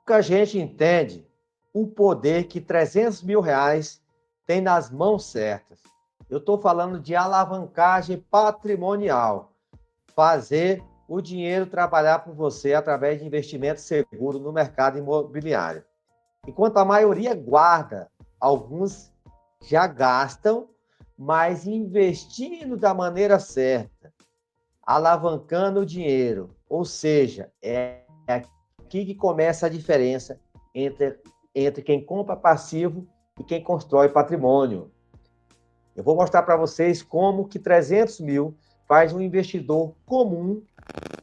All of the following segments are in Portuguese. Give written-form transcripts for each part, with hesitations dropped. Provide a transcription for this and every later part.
Pouca gente entende o poder que 300 mil reais tem nas mãos certas. Eu estou falando de alavancagem patrimonial. Fazer o dinheiro trabalhar por você através de investimento seguro no mercado imobiliário. Enquanto a maioria guarda, alguns já gastam, mas investindo da maneira certa, alavancando o dinheiro. Ou seja, é aqui que começa a diferença entre quem compra passivo e quem constrói patrimônio. Eu vou mostrar para vocês como que 300 mil faz um investidor comum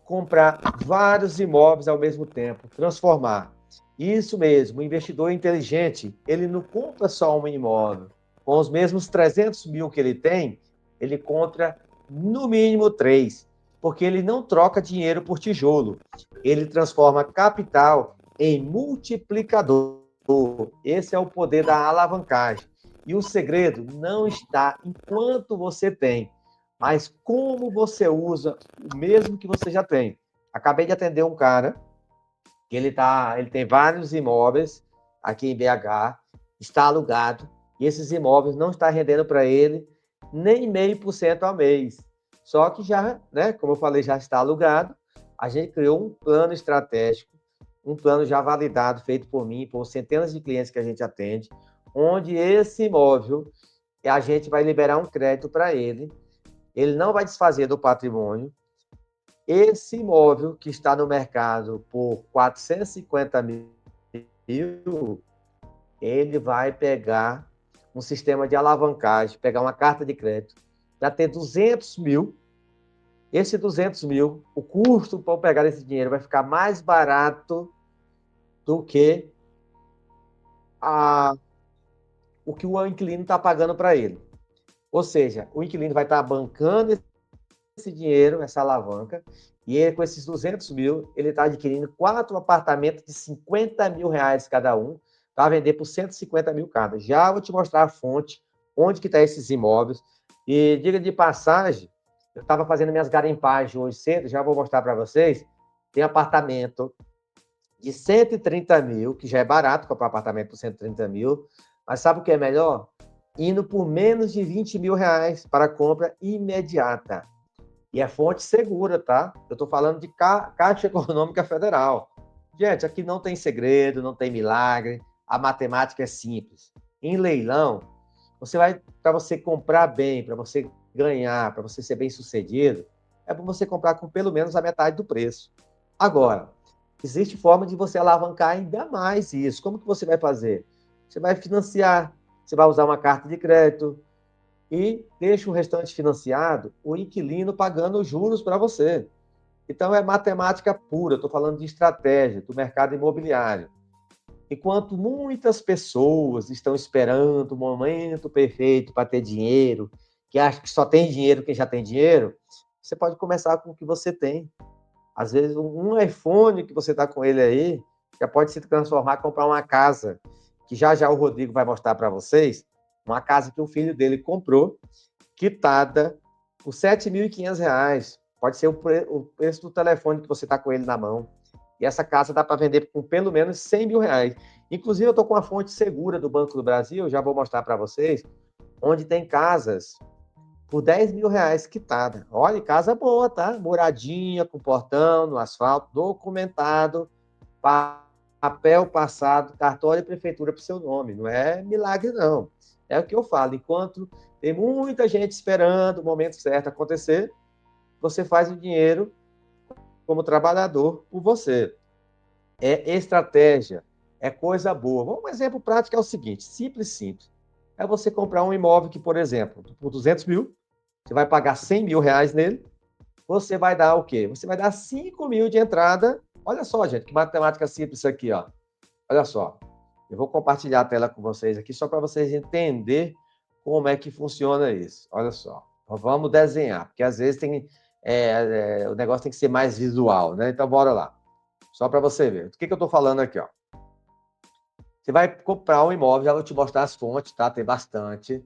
comprar vários imóveis ao mesmo tempo, transformar. Isso mesmo, o investidor inteligente, ele não compra só um imóvel. Com os mesmos 300 mil que ele tem, ele compra no mínimo 3, porque ele não troca dinheiro por tijolo. Ele transforma capital em multiplicador. Esse é o poder da alavancagem. E o segredo não está em quanto você tem, mas como você usa o mesmo que você já tem. Acabei de atender um cara que ele tem vários imóveis aqui em BH, está alugado, e esses imóveis não estão rendendo para ele nem 0,5% ao mês. Só que já, né, como eu falei, já está alugado, a gente criou um plano estratégico, um plano já validado, feito por mim, por centenas de clientes que a gente atende, onde esse imóvel, a gente vai liberar um crédito para ele não vai desfazer do patrimônio. Esse imóvel que está no mercado por 450 mil, ele vai pegar um sistema de alavancagem, pegar uma carta de crédito, para ter 200 mil. Esse 200 mil, o custo para pegar esse dinheiro vai ficar mais barato do que o que o inquilino está pagando para ele. Ou seja, o inquilino vai estar bancando esse dinheiro, essa alavanca, e ele, com esses 200 mil, ele está adquirindo 4 apartamentos de 50 mil reais cada um, para vender por 150 mil cada. Já vou te mostrar a fonte, onde que está esses imóveis. E diga de passagem, eu estava fazendo minhas garimpagens hoje cedo, já vou mostrar para vocês, tem apartamento de 130 mil, que já é barato comprar apartamento por 130 mil, mas sabe o que é melhor? Indo por menos de 20 mil reais para compra imediata. E é fonte segura, tá? Eu estou falando de Caixa Econômica Federal. Gente, aqui não tem segredo, não tem milagre, a matemática é simples. Em leilão, para você comprar bem, para você ganhar, para você ser bem sucedido, é bom você comprar com pelo menos a metade do preço. Agora, existe forma de você alavancar ainda mais isso. Como que você vai fazer? Você vai financiar, você vai usar uma carta de crédito, e deixa o restante financiado, o inquilino pagando os juros para você. Então, é matemática pura, estou falando de estratégia do mercado imobiliário. Enquanto muitas pessoas estão esperando o momento perfeito para ter dinheiro, que acham que só tem dinheiro quem já tem dinheiro, você pode começar com o que você tem. Às vezes, um iPhone que você está com ele aí, já pode se transformar, comprar uma casa, que já já o Rodrigo vai mostrar para vocês, uma casa que o filho dele comprou, quitada por R$ 7.500. Pode ser o preço do telefone que você está com ele na mão. E essa casa dá para vender por pelo menos 100 mil reais. Inclusive, eu estou com uma fonte segura do Banco do Brasil, já vou mostrar para vocês, onde tem casas por 10 mil reais quitada. Olha, casa boa, tá? Moradinha, com portão, no asfalto, documentado, papel passado, cartório e prefeitura para o seu nome. Não é milagre, não. É o que eu falo. Enquanto tem muita gente esperando o momento certo acontecer, você faz o dinheiro como trabalhador por você. É estratégia, é coisa boa. Um exemplo prático é o seguinte, simples, simples. É você comprar um imóvel que, por exemplo, por 200 mil, você vai pagar 100 mil reais nele, você vai dar o quê? Você vai dar 5 mil de entrada. Olha só, gente, que matemática simples isso aqui, ó. Olha só. Eu vou compartilhar a tela com vocês aqui só para vocês entenderem como é que funciona isso. Olha só. Vamos desenhar, porque às vezes o negócio tem que ser mais visual, né? Então, bora lá. Só para você ver. O que eu estou falando aqui, ó? Você vai comprar um imóvel, já vou te mostrar as fontes, tá? Tem bastante.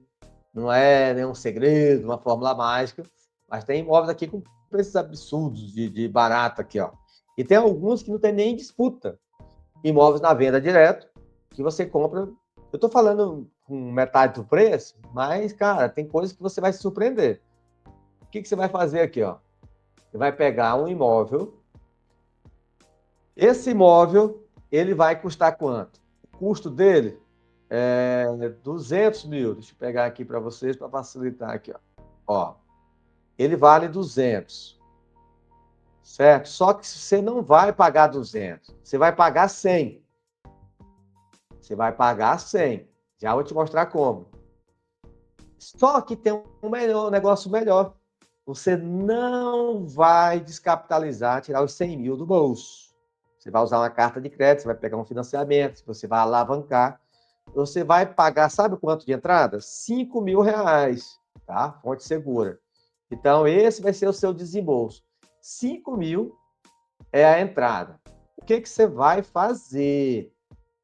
Não é nenhum segredo, uma fórmula mágica, mas tem imóveis aqui com preços absurdos de barato aqui, ó. E tem alguns que não tem nem disputa. imóveis na venda direto, que você compra. Eu estou falando com metade do preço, mas, cara, tem coisas que você vai se surpreender. O que você vai fazer aqui, ó? Você vai pegar um imóvel. Esse imóvel, ele vai custar quanto? O custo dele é 200 mil. Deixa eu pegar aqui para vocês, para facilitar aqui, ó. Ó, ele vale 200, certo? Só que você não vai pagar 200, você vai pagar 100. Você vai pagar 100. Já vou te mostrar como. Só que tem um negócio melhor. Você não vai descapitalizar, tirar os 100 mil do bolso. Você vai usar uma carta de crédito, você vai pegar um financiamento, você vai alavancar. Você vai pagar, sabe quanto de entrada? 5 mil reais, tá? Fonte segura. Então, esse vai ser o seu desembolso. 5 mil é a entrada. O que você vai fazer,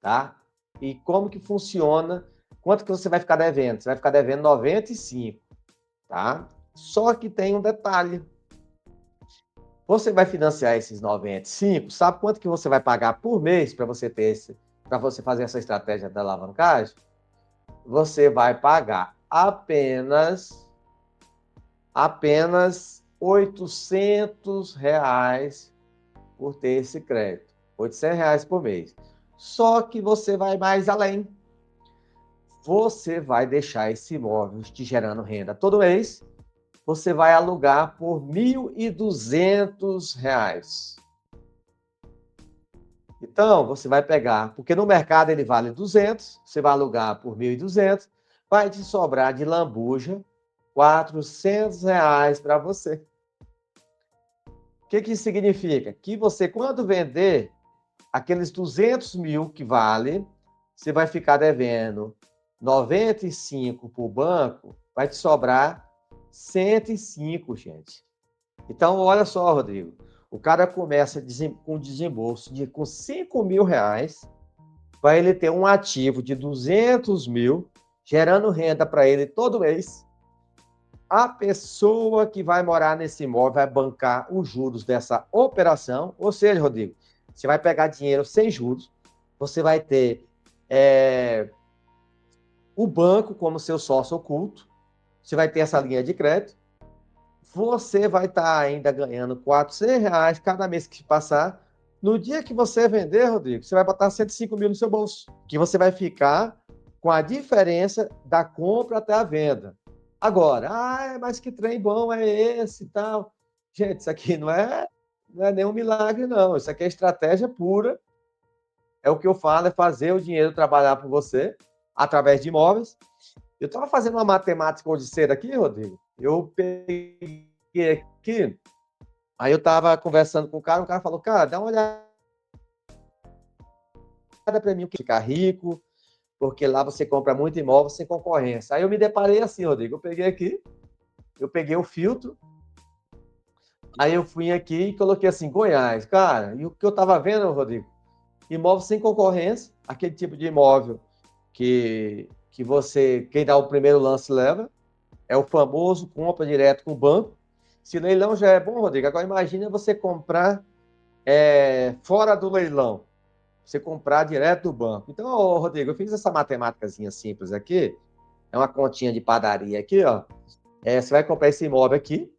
tá? E como que funciona? Quanto que você vai ficar devendo? Você vai ficar devendo 95, tá? Só que tem um detalhe. Você vai financiar esses 95, sabe quanto que você vai pagar por mês para você fazer essa estratégia da alavancagem? Você vai pagar apenas R$ 800 por ter esse crédito. R$ 800 por mês. Só que você vai mais além. Você vai deixar esse imóvel te gerando renda todo mês. Você vai alugar por R$ 1.200. Então, você vai pegar, porque no mercado ele vale 200, você vai alugar por 1.200, vai te sobrar de lambuja R$ 400 para você. O que isso significa? Que você, quando vender aqueles 200 mil que vale, você vai ficar devendo 95 para o banco, vai te sobrar 105, gente. Então, olha só, Rodrigo. O cara começa com desembolso com 5 mil reais, para ele ter um ativo de 200 mil, gerando renda para ele todo mês. A pessoa que vai morar nesse imóvel vai bancar os juros dessa operação. Ou seja, Rodrigo, você vai pegar dinheiro sem juros, você vai ter o banco como seu sócio oculto, você vai ter essa linha de crédito, você vai estar ainda ganhando R$ 400 cada mês que passar. No dia que você vender, Rodrigo, você vai botar 105 mil no seu bolso, que você vai ficar com a diferença da compra até a venda. Agora, mas que trem bom é esse e tal? Gente, isso aqui não é nenhum milagre, não. Isso aqui é estratégia pura. É o que eu falo, é fazer o dinheiro trabalhar por você, através de imóveis. Eu estava fazendo uma matemática odisseira aqui, Rodrigo. Eu peguei aqui, aí eu estava conversando com o cara falou, cara, dá uma olhada para mim, ficar rico, porque lá você compra muito imóvel sem concorrência. Aí eu me deparei assim, Rodrigo, eu peguei o filtro, aí eu fui aqui e coloquei assim, Goiás, cara, e o que eu estava vendo, Rodrigo? Imóvel sem concorrência, aquele tipo de imóvel que quem dá o primeiro lance leva, é o famoso compra direto com o banco. Se leilão já é bom, Rodrigo, agora imagina você comprar fora do leilão, você comprar direto do banco. Então, Rodrigo, eu fiz essa matemáticazinha simples aqui, é uma continha de padaria aqui, ó. Você vai comprar esse imóvel aqui,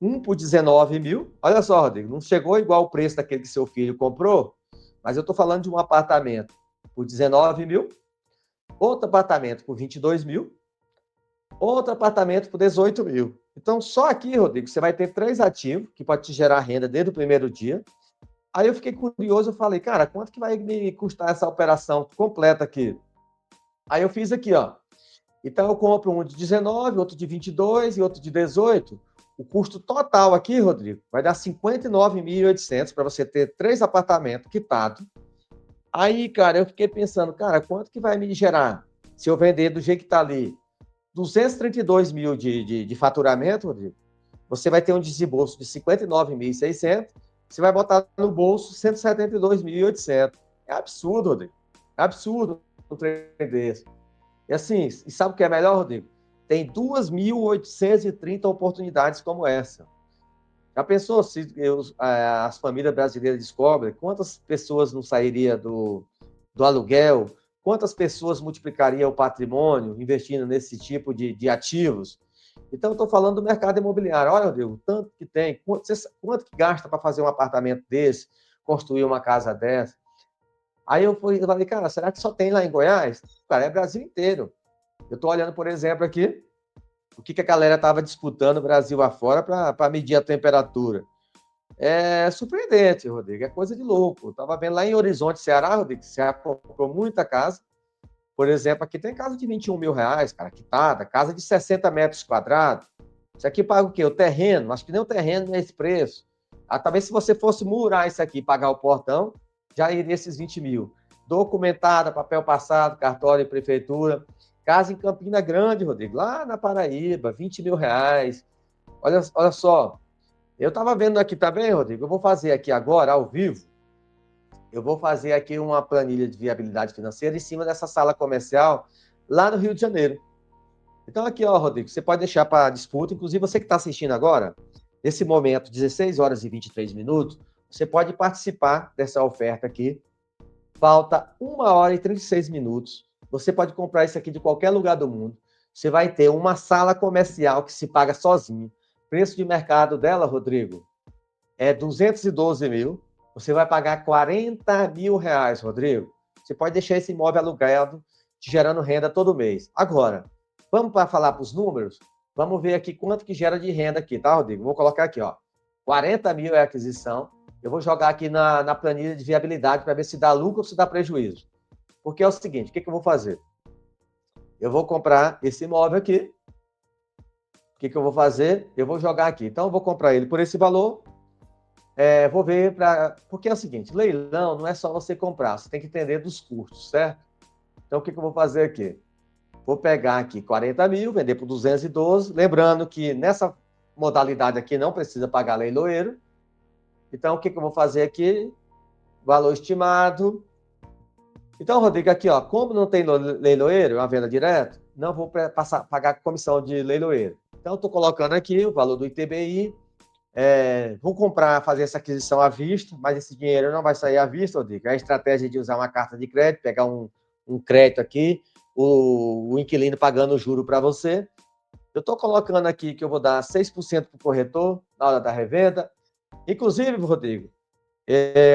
um por 19 mil. Olha só, Rodrigo, não chegou igual o preço daquele que seu filho comprou, mas eu estou falando de um apartamento por 19 mil, outro apartamento por 22 mil, outro apartamento por 18 mil. Então, só aqui, Rodrigo, você vai ter 3 ativos que pode te gerar renda desde o primeiro dia. Aí eu fiquei curioso, eu falei, cara, quanto que vai me custar essa operação completa aqui? Aí eu fiz aqui, ó. Então eu compro um de 19, outro de 22 e outro de 18. O custo total aqui, Rodrigo, vai dar 59.800 para você ter 3 apartamentos quitados. Aí, cara, eu fiquei pensando, cara, quanto que vai me gerar se eu vender do jeito que está ali? 232 mil de faturamento, Rodrigo. Você vai ter um desembolso de 59.600, você vai botar no bolso 172.800. É absurdo, Rodrigo. É absurdo um trem desse. E assim, e sabe o que é melhor, Rodrigo? Tem 2.830 oportunidades como essa. Já pensou se as famílias brasileiras descobrem quantas pessoas não sairiam do aluguel, quantas pessoas multiplicariam o patrimônio investindo nesse tipo de ativos? Então, eu estou falando do mercado imobiliário. Olha, Rodrigo, o tanto que tem, quanto que gasta para fazer um apartamento desse, construir uma casa dessa? Aí eu falei, cara, será que só tem lá em Goiás? Cara, é Brasil inteiro. Eu estou olhando, por exemplo, aqui, o que a galera estava disputando Brasil afora para medir a temperatura. É surpreendente, Rodrigo, é coisa de louco. Eu estava vendo lá em Horizonte, Ceará, Rodrigo, Ceará comprou muita casa. Por exemplo, aqui tem casa de 21 mil reais, cara, quitada, casa de 60 metros quadrados. Isso aqui paga o quê? O terreno? Acho que nem o terreno é esse preço. Talvez se você fosse murar isso aqui, pagar o portão, já iria esses 20 mil. Documentada, papel passado, cartório e prefeitura. Casa em Campina Grande, Rodrigo, lá na Paraíba, 20 mil reais. Olha só, eu estava vendo aqui também, Rodrigo, eu vou fazer aqui agora, ao vivo, eu vou fazer aqui uma planilha de viabilidade financeira em cima dessa sala comercial lá no Rio de Janeiro. Então, aqui, ó, Rodrigo, você pode deixar para disputa, inclusive você que está assistindo agora, nesse momento, 16 horas e 23 minutos, você pode participar dessa oferta aqui. Falta 1 hora e 36 minutos. Você pode comprar isso aqui de qualquer lugar do mundo. Você vai ter uma sala comercial que se paga sozinho. Preço de mercado dela, Rodrigo, é 212 mil. Você vai pagar 40 mil reais, Rodrigo. Você pode deixar esse imóvel alugado, te gerando renda todo mês. Agora, vamos para falar para os números? Vamos ver aqui quanto que gera de renda aqui, tá, Rodrigo? Vou colocar aqui, ó. 40 mil é a aquisição. Eu vou jogar aqui na planilha de viabilidade para ver se dá lucro ou se dá prejuízo. Porque é o seguinte, o que eu vou fazer? Eu vou comprar esse imóvel aqui. O que eu vou fazer? Eu vou jogar aqui. Então, eu vou comprar ele por esse valor. Vou ver para... Porque é o seguinte, leilão não é só você comprar, você tem que entender dos custos, certo? Então, o que eu vou fazer aqui? Vou pegar aqui 40 mil, vender por 212, lembrando que nessa modalidade aqui não precisa pagar leiloeiro. Então, o que eu vou fazer aqui? Valor estimado. Então, Rodrigo, aqui, ó, como não tem leiloeiro, é uma venda direta, não vou pagar comissão de leiloeiro. Então, estou colocando aqui o valor do ITBI, vou comprar, fazer essa aquisição à vista, mas esse dinheiro não vai sair à vista, Rodrigo. É a estratégia de usar uma carta de crédito, pegar um crédito aqui, o inquilino pagando o juro para você. Eu estou colocando aqui que eu vou dar 6% para o corretor na hora da revenda. Inclusive, Rodrigo,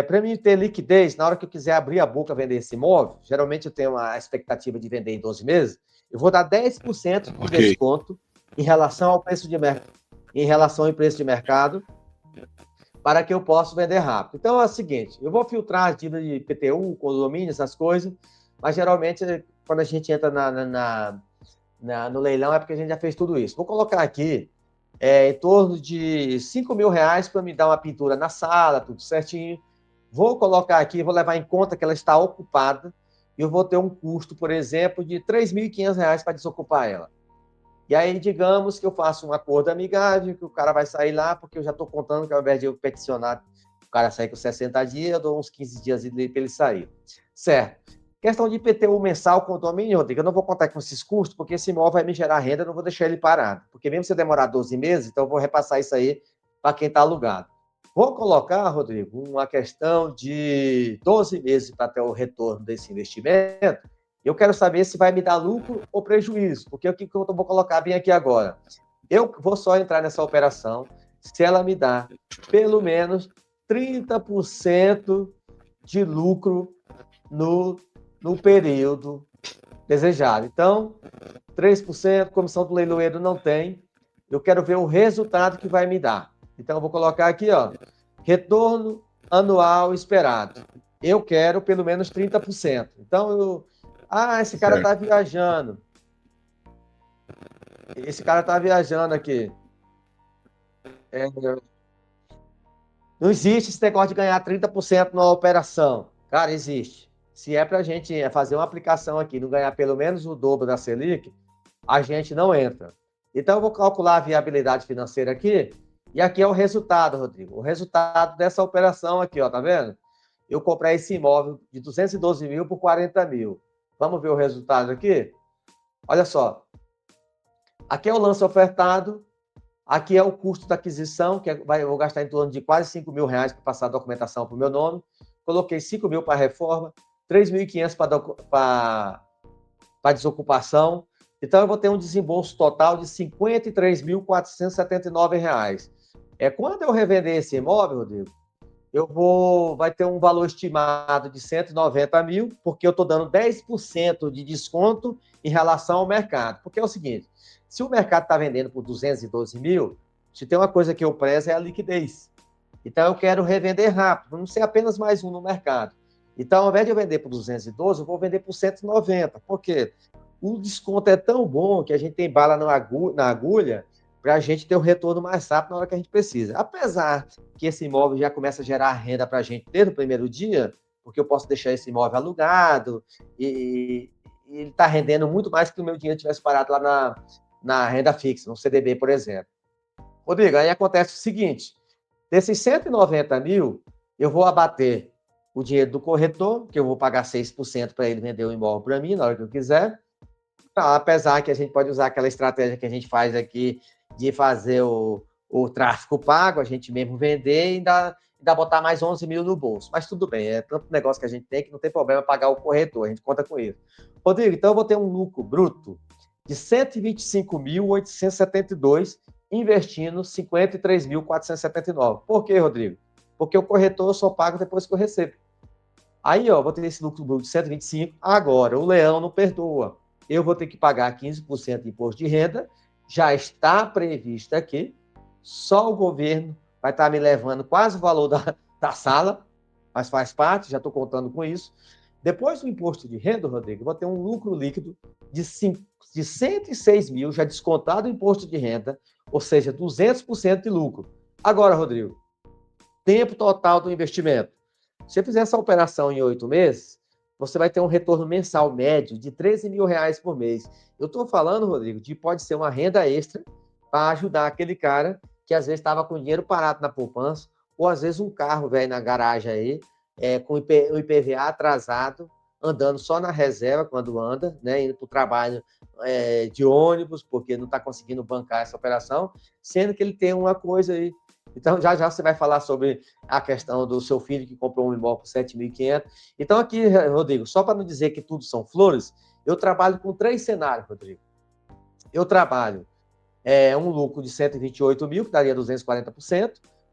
para mim ter liquidez, na hora que eu quiser abrir a boca vender esse imóvel, geralmente eu tenho a expectativa de vender em 12 meses, eu vou dar 10% de desconto em relação ao preço de mercado, em relação ao preço de mercado, para que eu possa vender rápido. Então é o seguinte, eu vou filtrar as dívidas de IPTU, condomínio, essas coisas, mas geralmente quando a gente entra no leilão é porque a gente já fez tudo isso. Vou colocar aqui em torno de 5 mil reais para me dar uma pintura na sala, tudo certinho. Vou colocar aqui, vou levar em conta que ela está ocupada e eu vou ter um custo, por exemplo, de 3.500 reais para desocupar ela. E aí, digamos que eu faço um acordo amigável, que o cara vai sair lá, porque eu já estou contando que ao invés de eu peticionar, o cara sair com 60 dias, eu dou uns 15 dias para ele sair. Certo. Questão de IPTU mensal, condomínio, Rodrigo, eu não vou contar com esses custos, porque esse imóvel vai me gerar renda, eu não vou deixar ele parado. Porque mesmo se demorar 12 meses, então eu vou repassar isso aí para quem está alugado. Vou colocar, Rodrigo, uma questão de 12 meses para ter o retorno desse investimento. Eu quero saber se vai me dar lucro ou prejuízo, porque o que eu vou colocar bem aqui agora? Eu vou só entrar nessa operação se ela me dá pelo menos 30% de lucro no período desejado. Então, 3%, comissão do leiloeiro não tem. Eu quero ver o resultado que vai me dar. Então, eu vou colocar aqui, ó, retorno anual esperado. Eu quero pelo menos 30%. Então, esse cara está viajando. Esse cara está viajando aqui. Não existe esse negócio de ganhar 30% numa operação. Cara, existe. Se é para a gente fazer uma aplicação aqui, não ganhar pelo menos o dobro da Selic, a gente não entra. Então, eu vou calcular a viabilidade financeira aqui, e aqui é o resultado, Rodrigo. O resultado dessa operação aqui, ó, tá vendo? Eu comprei esse imóvel de 212 mil por 40 mil. Vamos ver o resultado aqui? Olha só. Aqui é o lance ofertado, Aqui é o custo da aquisição, que eu vou gastar em torno de quase R$ 5.000 para passar a documentação para o meu nome. Coloquei 5.000 para a reforma, 3.500 para desocupação. Então, eu vou ter um desembolso total de R$ 53.479. Quando eu revender esse imóvel, Rodrigo, vai ter um valor estimado de 190 mil, porque eu estou dando 10% de desconto em relação ao mercado. Porque é o seguinte, se o mercado está vendendo por 212 mil, se tem uma coisa que eu prezo é a liquidez. Então, eu quero revender rápido, não ser apenas mais um no mercado. Então, ao invés de eu vender por 212, eu vou vender por 190. Por quê? O desconto é tão bom que a gente tem bala na agulha para a gente ter o retorno mais rápido na hora que a gente precisa. Apesar que esse imóvel já começa a gerar renda para a gente desde o primeiro dia, porque eu posso deixar esse imóvel alugado e ele está rendendo muito mais que o meu dinheiro tivesse parado lá na renda fixa, no CDB, por exemplo. Rodrigo, aí acontece o seguinte, desses 190 mil, eu vou abater o dinheiro do corretor, que eu vou pagar 6% para ele vender o imóvel para mim na hora que eu quiser, apesar que a gente pode usar aquela estratégia que a gente faz aqui de fazer o tráfego pago, a gente mesmo vender e ainda botar mais 11 mil no bolso. Mas tudo bem, é tanto negócio que a gente tem que não tem problema pagar o corretor, a gente conta com isso. Rodrigo, então eu vou ter um lucro bruto de 125.872, investindo 53.479. Por quê, Rodrigo? Porque o corretor eu só pago depois que eu recebo. Aí, vou ter esse lucro bruto de 125, agora o leão não perdoa. Eu vou ter que pagar 15% de imposto de renda, já está previsto aqui, só o governo vai estar me levando quase o valor da sala, mas faz parte, já estou contando com isso. Depois do imposto de renda, Rodrigo, eu vou ter um lucro líquido de 106 mil, já descontado o imposto de renda, ou seja, 200% de lucro. Agora, Rodrigo, tempo total do investimento. Se você fizer essa operação em 8 meses, você vai ter um retorno mensal médio de R$ 13.000 por mês. Eu estou falando, Rodrigo, de pode ser uma renda extra para ajudar aquele cara que às vezes estava com dinheiro parado na poupança, ou às vezes um carro velho na garagem aí, com o IPVA atrasado, andando só na reserva quando anda, né, indo para o trabalho de ônibus, porque não está conseguindo bancar essa operação, sendo que ele tem uma coisa aí. Então, já você vai falar sobre a questão do seu filho que comprou um imóvel por 7.500. Então, aqui, Rodrigo, só para não dizer que tudo são flores, eu trabalho com 3 cenários, Rodrigo. Eu trabalho um lucro de 128 mil, que daria 240%.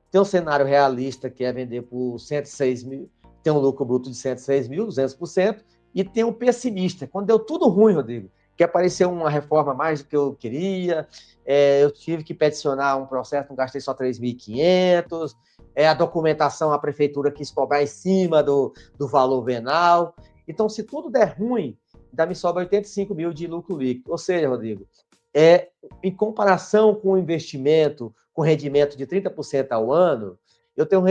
Tem um cenário realista, que é vender por 106 mil, tem um lucro bruto de 106 mil, 200%. E tem um pessimista, quando deu tudo ruim, Rodrigo, que apareceu uma reforma mais do que eu queria, eu tive que peticionar um processo, não gastei só 3.500, a documentação a prefeitura quis cobrar em cima do valor venal. Então, se tudo der ruim, ainda me sobra 85 mil de lucro líquido. Ou seja, Rodrigo, em comparação com o investimento, com rendimento de 30% ao ano, eu tenho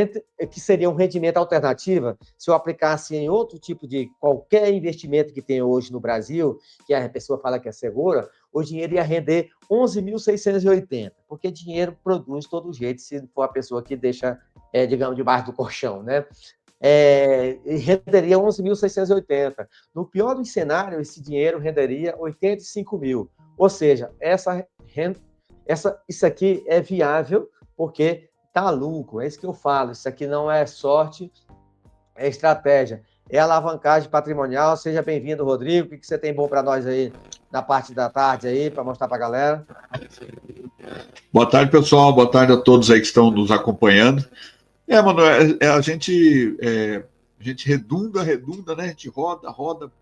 que seria um rendimento alternativo se eu aplicasse em outro tipo de qualquer investimento que tem hoje no Brasil, que a pessoa fala que é segura, o dinheiro ia render 11.680, porque dinheiro produz de todo jeito, se for a pessoa que deixa, digamos, debaixo do colchão, né? Renderia 11.680. No pior dos cenários, esse dinheiro renderia 85 mil. Ou seja, isso aqui é viável, porque tá lucro, é isso que eu falo. Isso aqui não é sorte, é estratégia, é alavancagem patrimonial. Seja bem-vindo, Rodrigo. O que você tem bom para nós aí na parte da tarde aí, para mostrar para a galera? Boa tarde, pessoal. Boa tarde a todos aí que estão nos acompanhando. Mano, a gente redunda, né? A gente roda,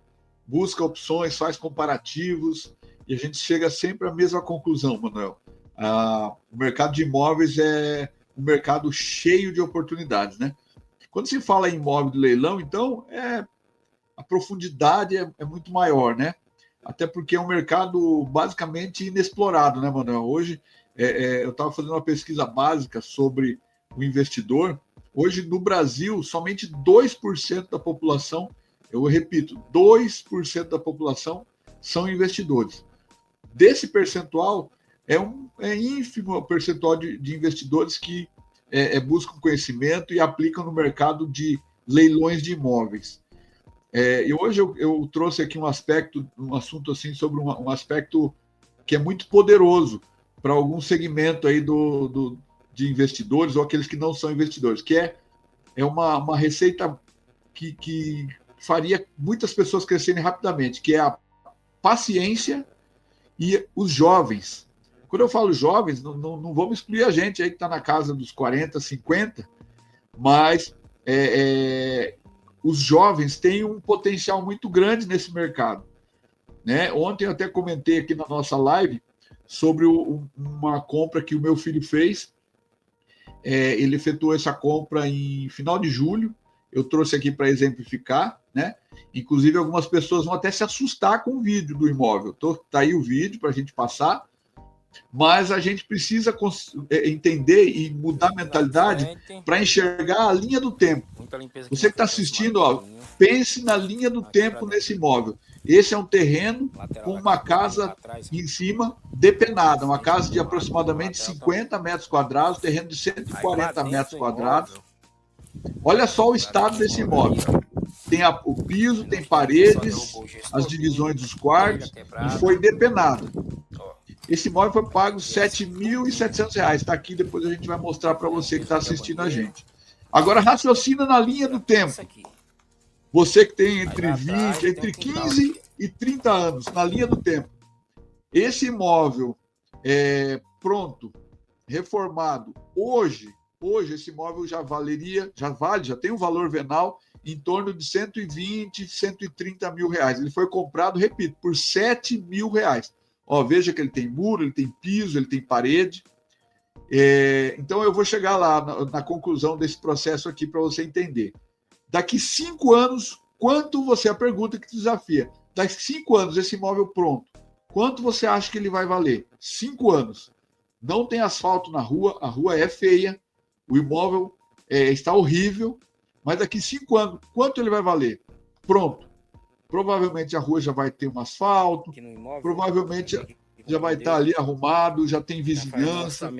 busca opções, faz comparativos e a gente chega sempre à mesma conclusão, Manuel. O mercado de imóveis é um mercado cheio de oportunidades, né? Quando se fala em imóvel de leilão, então, a profundidade é muito maior, né? Até porque é um mercado basicamente inexplorado, né, Manuel? Hoje, eu estava fazendo uma pesquisa básica sobre o investidor. Hoje, no Brasil, somente 2% da população, eu repito, 2% da população são investidores. Desse percentual, é ínfimo o percentual de investidores que buscam conhecimento e aplicam no mercado de leilões de imóveis. E hoje eu trouxe aqui um assunto assim sobre um aspecto que é muito poderoso, algum segmento aí de investidores ou aqueles que não são investidores, que é uma receita que faria muitas pessoas crescerem rapidamente, que é a paciência e os jovens. Quando eu falo jovens, não vamos excluir a gente aí que está na casa dos 40, 50, mas os jovens têm um potencial muito grande nesse mercado. Né? Ontem eu até comentei aqui na nossa live sobre uma compra que o meu filho fez. Ele efetuou essa compra em final de julho. Eu trouxe aqui para exemplificar, né? Inclusive, algumas pessoas vão até se assustar com o vídeo do imóvel. Tá aí o vídeo para a gente passar, mas a gente precisa entender e mudar a mentalidade para enxergar a linha do tempo. Você que está assistindo, ó, pense na linha do tempo nesse imóvel. Esse é um terreno com uma casa em cima depenada, uma casa de aproximadamente 50 metros quadrados, terreno de 140 metros quadrados. Olha só o estado desse imóvel. Tem o piso, tem paredes, as divisões dos quartos, e foi depenado. Esse imóvel foi pago R$ 7.700. Está aqui, depois a gente vai mostrar para você que está assistindo a gente. Agora, raciocina na linha do tempo. Você que tem entre 15 e 30 anos, na linha do tempo. Esse imóvel pronto, reformado, hoje esse imóvel já tem um valor venal em torno de 120, 130 mil reais. Ele foi comprado, repito, por 7 mil reais. Ó, veja que ele tem muro, ele tem piso, ele tem parede. Então eu vou chegar lá na conclusão desse processo aqui para você entender. Daqui 5 anos, a pergunta que te desafia, daqui 5 anos, esse imóvel pronto, quanto você acha que ele vai valer? 5 anos. Não tem asfalto na rua, a rua é feia, o imóvel está horrível, mas daqui 5 anos, quanto ele vai valer? Pronto. Provavelmente a rua já vai ter um asfalto, provavelmente já vai estar ali arrumado, já tem vizinhança,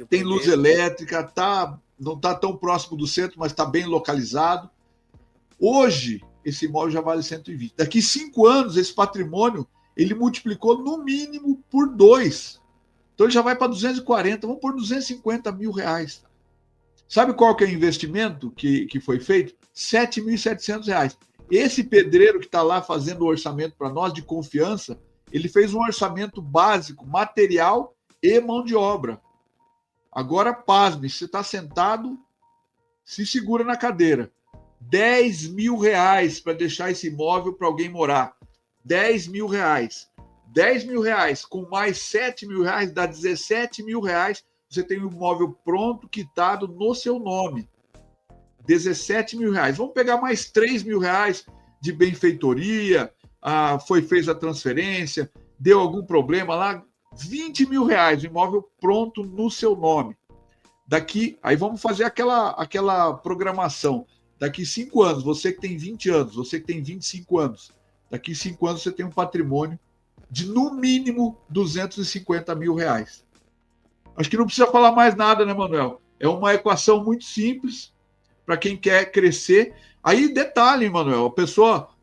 tem luz elétrica, não está tão próximo do centro, mas está bem localizado. Hoje, esse imóvel já vale 120. Daqui 5 anos, esse patrimônio, ele multiplicou no mínimo por 2. Então ele já vai para 240, vamos por 250 mil reais. Sabe qual que é o investimento que foi feito? R$ 7.700. Esse pedreiro que está lá fazendo o orçamento para nós, de confiança, ele fez um orçamento básico, material e mão de obra. Agora, pasme, você está sentado, se segura na cadeira. R$ 10 mil para deixar esse imóvel para alguém morar. R$ 10 mil. R$ 10 mil com mais R$ 7 mil dá R$ 17 mil. Você tem um imóvel pronto, quitado no seu nome. R$ 17 mil. Vamos pegar mais R$ 3 mil de benfeitoria, fez a transferência, deu algum problema lá, R$ 20 mil, o imóvel pronto no seu nome. Aí vamos fazer aquela programação. Daqui 5 anos, você que tem 20 anos, você que tem 25 anos, daqui 5 anos você tem um patrimônio de, no mínimo, R$ 250 mil. Acho que não precisa falar mais nada, né, Manuel? É uma equação muito simples para quem quer crescer. Aí, detalhe, Manuel,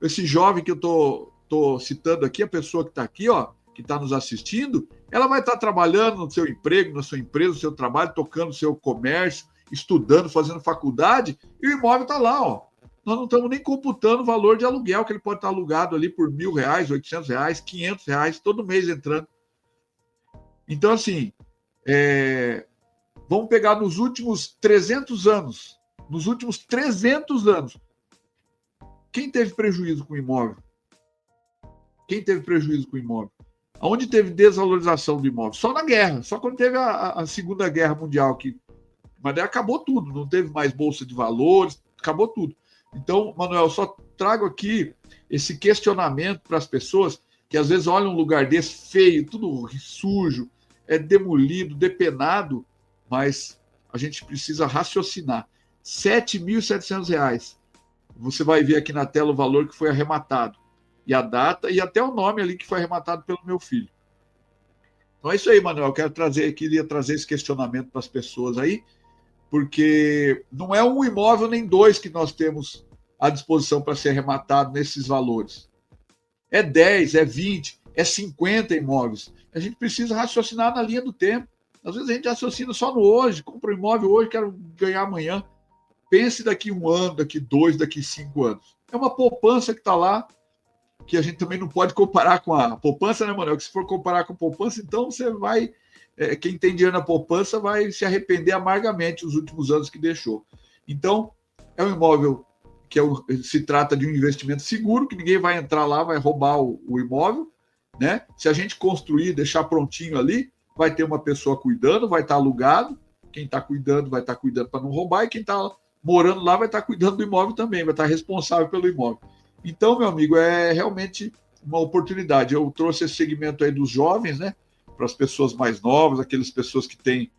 esse jovem que eu tô citando aqui, a pessoa que está aqui, ó, que está nos assistindo, ela vai estar trabalhando no seu emprego, na sua empresa, no seu trabalho, tocando o seu comércio, estudando, fazendo faculdade, e o imóvel está lá, ó. Nós não estamos nem computando o valor de aluguel, que ele pode estar alugado ali por R$ 1.000, R$ 800, R$ 500, todo mês entrando. Então, assim, vamos pegar nos últimos 300 anos. Nos últimos 300 anos, quem teve prejuízo com o imóvel? Quem teve prejuízo com o imóvel? Onde teve desvalorização do imóvel? Só na guerra, só quando teve a Segunda Guerra Mundial. Mas daí acabou tudo, não teve mais bolsa de valores, acabou tudo. Então, Manuel, só trago aqui esse questionamento para as pessoas que às vezes olham um lugar desse feio, tudo sujo, demolido, depenado, mas a gente precisa raciocinar. R$ 7.700. Você vai ver aqui na tela o valor que foi arrematado, e a data, e até o nome ali que foi arrematado pelo meu filho. Então é isso aí, Manuel. Queria trazer esse questionamento para as pessoas aí, porque não é um imóvel nem dois que nós temos à disposição para ser arrematado nesses valores. É 10, é 20, é 50 imóveis. A gente precisa raciocinar na linha do tempo. Às vezes a gente raciocina só no hoje, compra um imóvel hoje, quero ganhar amanhã. Pense daqui 1 ano, daqui 2, daqui 5 anos. É uma poupança que está lá, que a gente também não pode comparar com a poupança, né, Manuel? Que se for comparar com a poupança, então você vai... quem tem dinheiro na poupança vai se arrepender amargamente os últimos anos que deixou. Então, é um imóvel que se trata de um investimento seguro, que ninguém vai entrar lá, vai roubar o imóvel, né? Se a gente construir, deixar prontinho ali, vai ter uma pessoa cuidando, vai estar alugado, quem está cuidando vai estar cuidando para não roubar, e quem está morando lá vai estar cuidando do imóvel também, vai estar responsável pelo imóvel. Então, meu amigo, é realmente uma oportunidade. Eu trouxe esse segmento aí dos jovens, né? Para as pessoas mais novas, aquelas pessoas que têm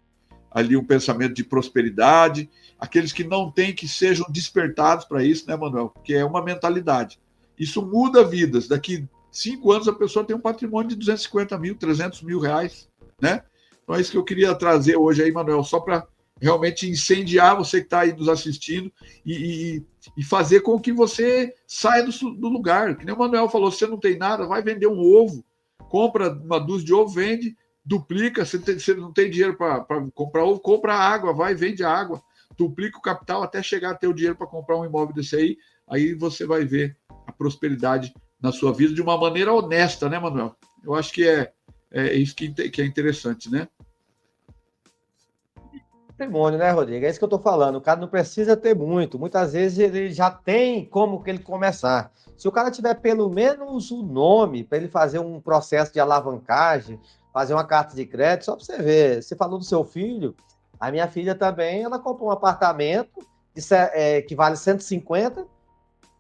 ali um pensamento de prosperidade, aqueles que não têm, que sejam despertados para isso, né, Manuel? Porque é uma mentalidade. Isso muda vidas. Daqui 5 anos a pessoa tem um patrimônio de 250 mil, 300 mil reais, né? Então é isso que eu queria trazer hoje aí, Manuel, só para realmente incendiar você que está aí nos assistindo e fazer com que você saia do lugar. Que nem o Manuel falou, você não tem nada, vai vender um ovo, compra uma dúzia de ovo, vende, duplica, você não tem dinheiro para comprar ovo, compra água, vai, vende água, duplica o capital até chegar a ter o dinheiro para comprar um imóvel desse aí você vai ver a prosperidade na sua vida de uma maneira honesta, né, Manuel? Eu acho que é isso que é interessante, né? Patrimônio, né, Rodrigo? É isso que eu estou falando. O cara não precisa ter muito. Muitas vezes ele já tem como que ele começar. Se o cara tiver pelo menos o nome para ele fazer um processo de alavancagem, fazer uma carta de crédito, só para você ver. Você falou do seu filho, a minha filha também, ela comprou um apartamento que vale 150,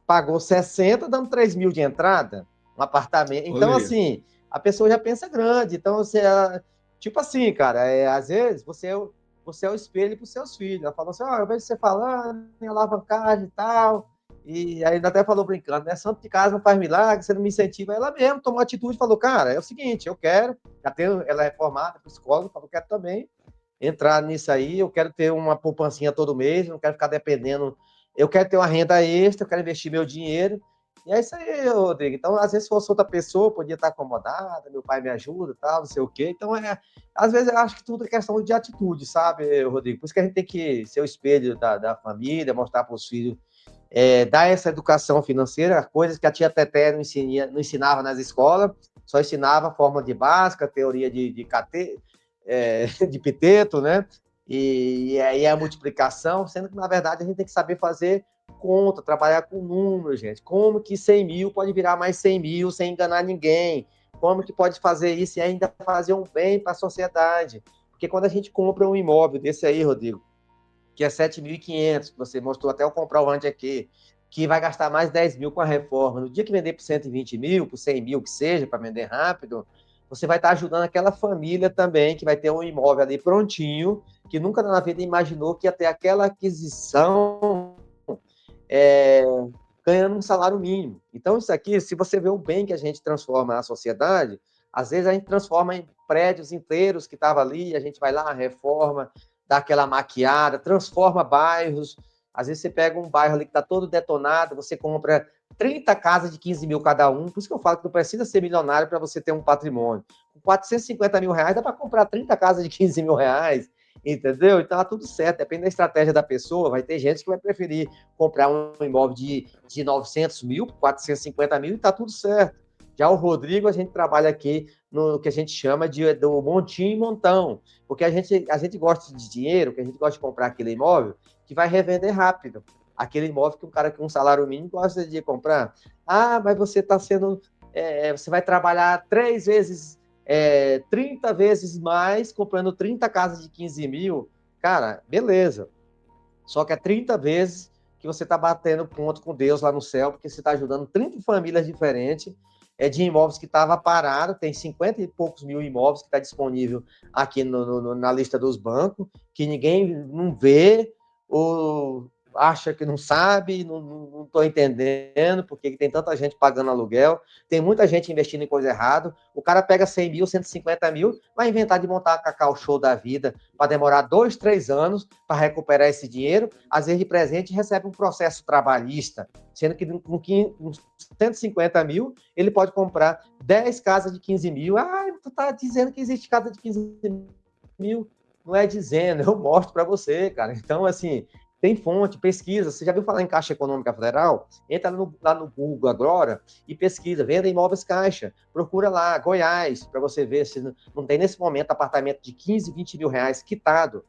pagou 60, dando 3 mil de entrada, um apartamento. Então, assim, a pessoa já pensa grande. Então, você, tipo assim, cara, às vezes você é o espelho para os seus filhos. Ela falou assim, eu vejo você falando em alavancagem e tal, e aí ainda até falou brincando, né? Santo de casa não faz milagre, você não me incentiva. Ela mesmo tomou atitude e falou, cara, é o seguinte, eu quero, ela é formada, psicóloga, falou, quero também entrar nisso aí, eu quero ter uma poupancinha todo mês, não quero ficar dependendo, eu quero ter uma renda extra, eu quero investir meu dinheiro, e é isso aí, Rodrigo. Então, às vezes, se fosse outra pessoa, podia estar acomodada, meu pai me ajuda, tal, não sei o quê. Então, às vezes, eu acho que tudo é questão de atitude, sabe, Rodrigo? Por isso que a gente tem que ser o espelho da família, mostrar para os filhos, dar essa educação financeira, coisas que a tia Teté não ensinava nas escolas, só ensinava forma de básica, teoria de de piteto, né? E aí a multiplicação, sendo que, na verdade, a gente tem que saber fazer conta, trabalhar com números, gente. Como que 100 mil pode virar mais 100 mil sem enganar ninguém? Como que pode fazer isso e ainda fazer um bem para a sociedade? Porque quando a gente compra um imóvel desse aí, Rodrigo, que é 7.500, que você mostrou até o comprovante aqui, que vai gastar mais 10 mil com a reforma, no dia que vender por 120 mil, por 100 mil, que seja, para vender rápido, você vai estar ajudando aquela família também, que vai ter um imóvel ali prontinho, que nunca na vida imaginou que ia ter aquela aquisição é, ganhando um salário mínimo. Então, isso aqui, se você vê o bem que a gente transforma na sociedade, às vezes a gente transforma em prédios inteiros que estavam ali, a gente vai lá, reforma, dá aquela maquiada, transforma bairros. Às vezes você pega um bairro ali que está todo detonado, você compra 30 casas de 15 mil cada um, por isso que eu falo que não precisa ser milionário para você ter um patrimônio. Com 450 mil reais dá para comprar 30 casas de 15 mil reais, entendeu? Então tá tudo certo, depende da estratégia da pessoa. Vai ter gente que vai preferir comprar um imóvel de 900 mil, 450 mil e tá tudo certo. Já o Rodrigo, a gente trabalha aqui no que a gente chama do montinho e montão, porque a gente gosta de dinheiro, que a gente gosta de comprar aquele imóvel que vai revender rápido. Aquele imóvel que um cara com um salário mínimo gosta de comprar. Ah, mas você está sendo... você vai trabalhar 3 vezes 30 vezes mais, comprando 30 casas de 15 mil, cara, beleza. Só que é 30 vezes que você está batendo ponto com Deus lá no céu, porque você está ajudando 30 famílias diferentes, de imóveis que estava parado, tem 50 e poucos mil imóveis que está disponível aqui na lista dos bancos, que ninguém não vê, acha que não sabe, não estou entendendo porque tem tanta gente pagando aluguel, tem muita gente investindo em coisa errada. O cara pega 100 mil, 150 mil, vai inventar de montar a Cacau Show da vida para demorar 2, 3 anos para recuperar esse dinheiro. Às vezes, de presente, recebe um processo trabalhista, sendo que com 150 mil, ele pode comprar 10 casas de 15 mil. Ah, tu está dizendo que existe casa de 15 mil. Não é dizendo, eu mostro para você, cara. Então, assim, tem fonte, pesquisa. Você já viu falar em Caixa Econômica Federal? Entra lá no Google agora e pesquisa, venda imóveis Caixa. Procura lá, Goiás, para você ver se não tem nesse momento apartamento de 15, 20 mil reais quitado.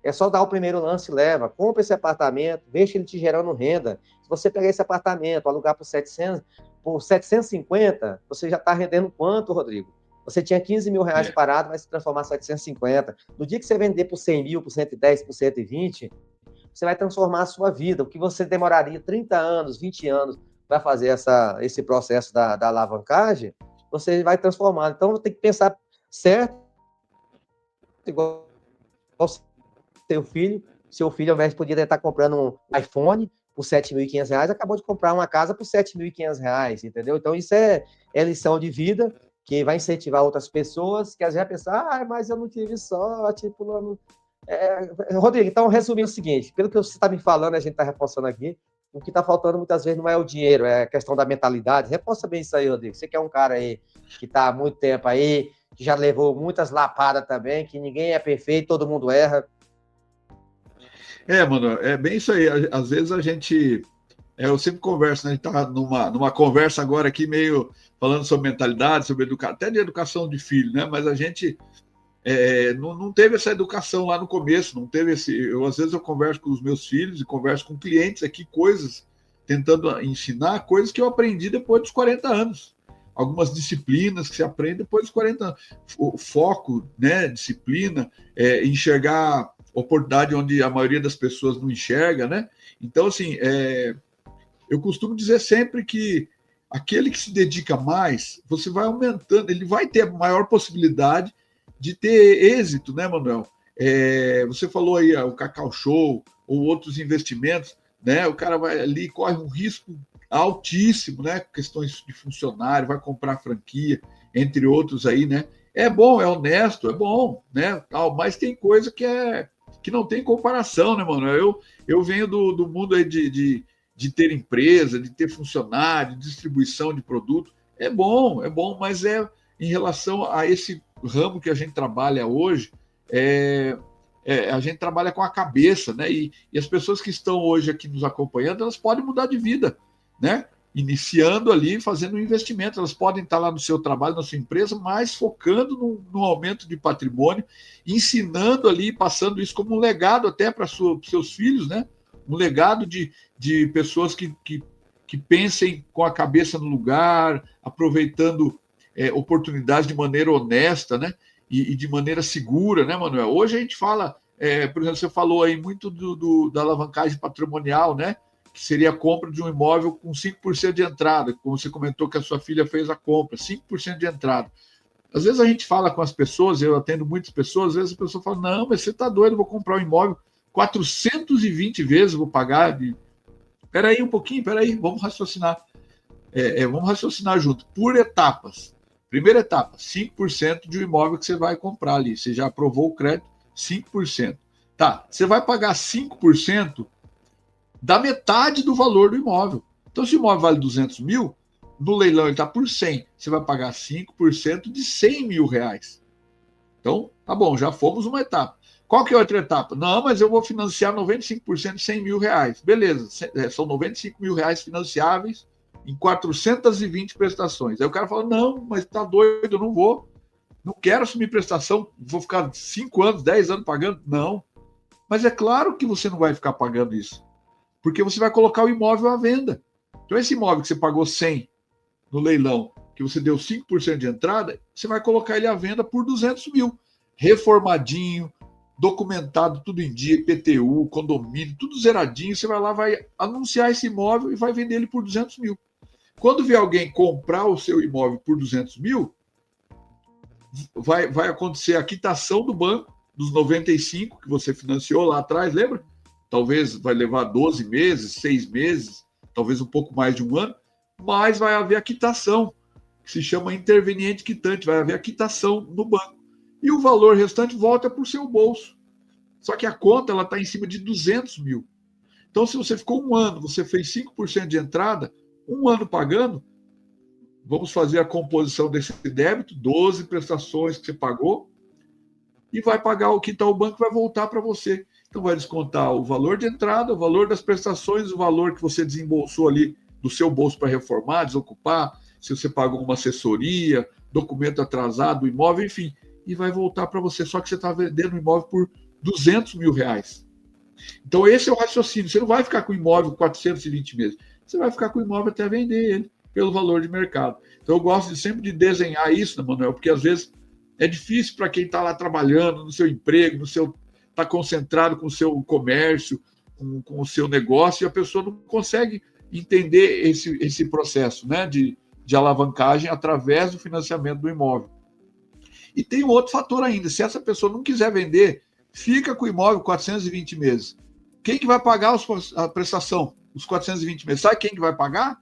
É só dar o primeiro lance e leva. Compra esse apartamento, deixa ele te gerando renda. Se você pegar esse apartamento, alugar por 750, você já está rendendo quanto, Rodrigo? Você tinha 15 mil reais parado, vai se transformar em 750. No dia que você vender por 100 mil, por 110, por 120, você vai transformar a sua vida. O que você demoraria 30 anos, 20 anos para fazer esse processo da alavancagem, você vai transformar. Então, tem que pensar certo, igual seu filho. Seu filho, ao invés de poder estar comprando um iPhone por R$ 7.500, acabou de comprar uma casa por R$ 7.500, entendeu? Então, isso é lição de vida, que vai incentivar outras pessoas, que às vezes vai pensar, mas eu não tive sorte, pulando. Rodrigo, então, resumindo o seguinte, pelo que você está me falando, a gente está reforçando aqui, o que está faltando muitas vezes não é o dinheiro, é a questão da mentalidade. Reforça bem isso aí, Rodrigo. Você que é um cara aí que está há muito tempo aí, que já levou muitas lapadas também, que ninguém é perfeito, todo mundo erra. Mano, é bem isso aí. Às vezes a gente... eu sempre converso, né? A gente está numa conversa agora aqui, meio falando sobre mentalidade, sobre educação, até de educação de filho, né? Mas a gente não teve essa educação lá no começo, não teve esse... às vezes eu converso com os meus filhos e converso com clientes aqui, coisas, tentando ensinar coisas que eu aprendi depois dos 40 anos. Algumas disciplinas que se aprende depois dos 40 anos. O foco, né? Disciplina, enxergar oportunidade onde a maioria das pessoas não enxerga, né? Então, assim, eu costumo dizer sempre que aquele que se dedica mais, você vai aumentando, ele vai ter a maior possibilidade de ter êxito, né, Manuel? Você falou aí o Cacau Show ou outros investimentos, né? O cara vai ali, corre um risco altíssimo, né? Questões de funcionário, vai comprar franquia, entre outros aí, né? É bom, é honesto, é bom, né? Mas tem coisa que não tem comparação, né, Manuel? Eu venho do mundo aí de ter empresa, de ter funcionário, de distribuição de produto. É bom, mas em relação a esse ramo que a gente trabalha hoje, a gente trabalha com a cabeça, né? E as pessoas que estão hoje aqui nos acompanhando, elas podem mudar de vida, né? Iniciando ali, fazendo um investimento. Elas podem estar lá no seu trabalho, na sua empresa, mas focando no aumento de patrimônio, ensinando ali, passando isso como um legado até para seus filhos, né? Um legado de pessoas que pensem com a cabeça no lugar, aproveitando oportunidades de maneira honesta, né? E de maneira segura, né, Manuel? Hoje a gente fala, por exemplo, você falou aí muito da alavancagem patrimonial, né? Que seria a compra de um imóvel com 5% de entrada, como você comentou que a sua filha fez a compra, 5% de entrada. Às vezes a gente fala com as pessoas, eu atendo muitas pessoas, às vezes a pessoa fala, não, mas você está doido, eu vou comprar um imóvel 420 vezes, eu vou pagar. Peraí um pouquinho, vamos raciocinar. Vamos raciocinar junto, por etapas. Primeira etapa, 5% de um imóvel que você vai comprar ali. Você já aprovou o crédito, 5%. Tá, você vai pagar 5% da metade do valor do imóvel. Então, se o imóvel vale 200 mil, no leilão ele está por 100. Você vai pagar 5% de 100 mil reais. Então, tá bom, já fomos uma etapa. Qual que é a outra etapa? Não, mas eu vou financiar 95% de 100 mil reais. Beleza, são 95 mil reais financiáveis em 420 prestações. Aí o cara fala, não, mas tá doido, eu não vou. Não quero assumir prestação, vou ficar 5 anos, 10 anos pagando. Não. Mas é claro que você não vai ficar pagando isso. Porque você vai colocar o imóvel à venda. Então, esse imóvel que você pagou 100 no leilão, que você deu 5% de entrada, você vai colocar ele à venda por 200 mil. Reformadinho, documentado, tudo em dia, IPTU, condomínio, tudo zeradinho. Você vai lá, vai anunciar esse imóvel e vai vender ele por 200 mil. Quando vier alguém comprar o seu imóvel por 200 mil, vai acontecer a quitação do banco dos 95 que você financiou lá atrás, lembra? talvez vai levar 12 meses, 6 meses, talvez um pouco mais de um ano, mas vai haver a quitação, que se chama interveniente quitante, vai haver a quitação no banco. E o valor restante volta para o seu bolso. Só que a conta está em cima de 200 mil. Então, se você ficou um ano, você fez 5% de entrada, um ano pagando, vamos fazer a composição desse débito, 12 prestações que você pagou, e vai pagar o que está o banco, vai voltar para você. Então, vai descontar o valor de entrada, o valor das prestações, o valor que você desembolsou ali do seu bolso para reformar, desocupar, se você pagou uma assessoria, documento atrasado, imóvel, enfim, e vai voltar para você. Só que você está vendendo o imóvel por 200 mil reais. Então, esse é o raciocínio. Você não vai ficar com o imóvel 420 meses. Você vai ficar com o imóvel até vender ele pelo valor de mercado. Então, eu gosto sempre de desenhar isso, né, Manuel? Porque, às vezes, é difícil para quem está lá trabalhando, no seu emprego, está concentrado com o seu comércio, com o seu negócio, e a pessoa não consegue entender esse processo, né, de alavancagem através do financiamento do imóvel. E tem um outro fator ainda. Se essa pessoa não quiser vender, fica com o imóvel 420 meses. Quem que vai pagar a prestação? Os 420 meses. Sabe quem que vai pagar?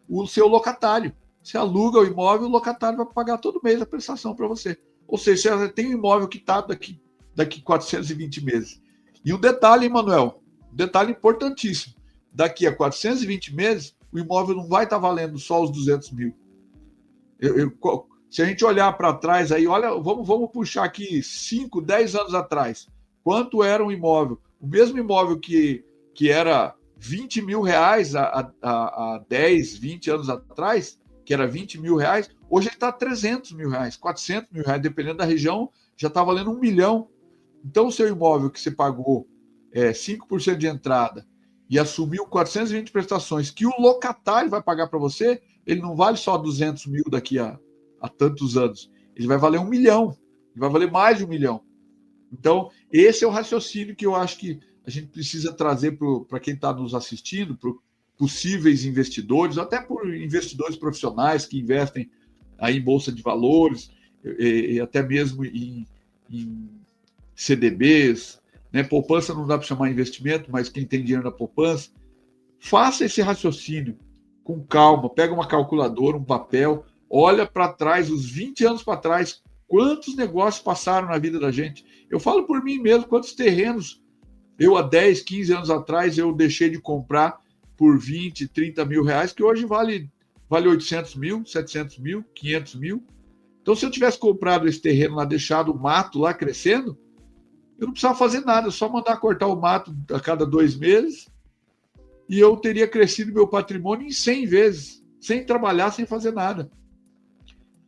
O seu locatário. Você aluga o imóvel, o locatário vai pagar todo mês a prestação para você. Ou seja, você tem um imóvel quitado daqui 420 meses. E um detalhe, hein, Manuel? Um detalhe importantíssimo. Daqui a 420 meses, o imóvel não vai estar valendo só os 200 mil. Se a gente olhar para trás, aí, olha, vamos puxar aqui 5, 10 anos atrás. Quanto era um imóvel? O mesmo imóvel que era 20 mil reais há 10, 20 anos atrás, que era 20 mil reais, hoje ele está 300 mil reais, 400 mil reais, dependendo da região, já está valendo 1 milhão. Então, o seu imóvel que você pagou 5% de entrada e assumiu 420 prestações que o locatário vai pagar para você, ele não vale só 200 mil daqui a tantos anos. Ele vai valer 1 milhão, ele vai valer mais de 1 milhão. Então, esse é o raciocínio que eu acho que a gente precisa trazer para quem está nos assistindo, para possíveis investidores, até por investidores profissionais que investem aí em bolsa de valores, e até mesmo em CDBs, né? Poupança não dá para chamar investimento, mas quem tem dinheiro na poupança, faça esse raciocínio com calma, pega uma calculadora, um papel, olha para trás, os 20 anos para trás, quantos negócios passaram na vida da gente. Eu falo por mim mesmo, quantos terrenos eu há 10, 15 anos atrás eu deixei de comprar por 20, 30 mil reais, que hoje vale 800 mil, 700 mil, 500 mil. Então, se eu tivesse comprado esse terreno lá, deixado o mato lá crescendo, eu não precisava fazer nada, só mandar cortar o mato a cada 2 meses e eu teria crescido meu patrimônio em 100 vezes, sem trabalhar, sem fazer nada.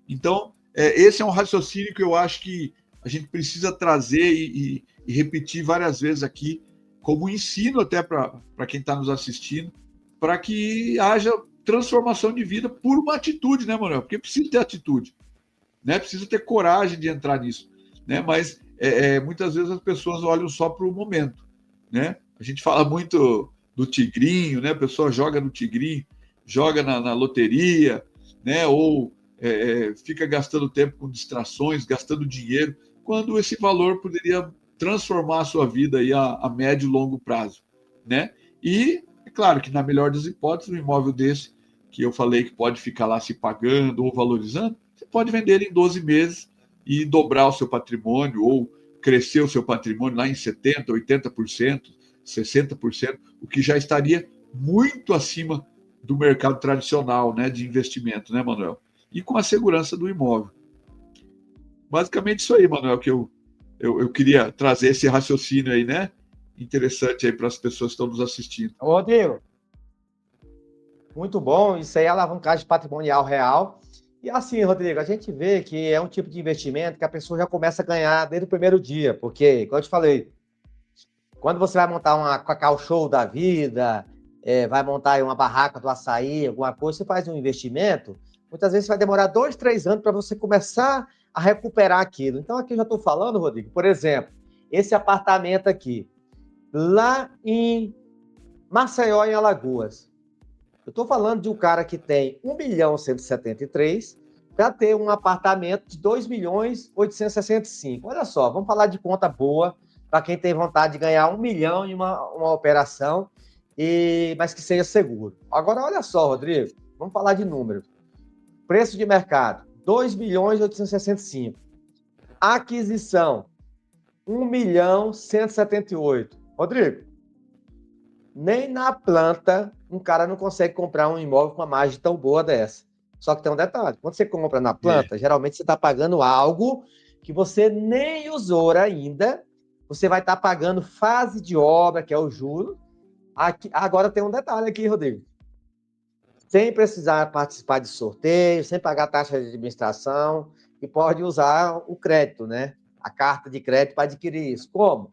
Então, esse é um raciocínio que eu acho que a gente precisa trazer e repetir várias vezes aqui, como ensino até para quem está nos assistindo, para que haja transformação de vida por uma atitude, né, Manuel? Porque precisa ter atitude, né? Precisa ter coragem de entrar nisso, né? Mas muitas vezes as pessoas olham só para o momento, né? A gente fala muito do tigrinho, né? A pessoa joga no tigrinho, joga na loteria, né? Ou fica gastando tempo com distrações, gastando dinheiro, quando esse valor poderia transformar a sua vida aí a médio e longo prazo, né? E é claro que na melhor das hipóteses, um imóvel desse, que eu falei que pode ficar lá se pagando ou valorizando, você pode vender ele em 12 meses e dobrar o seu patrimônio ou crescer o seu patrimônio lá em 70%, 80%, 60%, o que já estaria muito acima do mercado tradicional, né, de investimento, né, Manuel? E com a segurança do imóvel. Basicamente isso aí, Manuel, que eu queria trazer esse raciocínio aí, né? Interessante aí para as pessoas que estão nos assistindo. Rodrigo, muito bom. Isso aí é alavancagem patrimonial real. E assim, Rodrigo, a gente vê que é um tipo de investimento que a pessoa já começa a ganhar desde o primeiro dia, porque, como eu te falei, quando você vai montar uma cacau show da vida, vai montar uma barraca do açaí, alguma coisa, você faz um investimento, muitas vezes vai demorar 2, 3 anos para você começar a recuperar aquilo. Então, aqui eu já estou falando, Rodrigo, por exemplo, esse apartamento aqui, lá em Maceió, em Alagoas. Eu estou falando de um cara que tem 1.173.000 para ter um apartamento de 2.865.000. Olha só, vamos falar de conta boa, para quem tem vontade de ganhar 1 milhão em uma operação, mas que seja seguro. Agora, olha só, Rodrigo, vamos falar de números. Preço de mercado, 2.865. Aquisição, 1.178. Rodrigo, nem na planta um cara não consegue comprar um imóvel com uma margem tão boa dessa. Só que tem um detalhe, quando você compra na planta, geralmente você está pagando algo que você nem usou ainda, você vai estar pagando fase de obra, que é o juro. Agora tem um detalhe aqui, Rodrigo. Sem precisar participar de sorteio, sem pagar taxa de administração, e pode usar o crédito, né? A carta de crédito para adquirir isso. Como?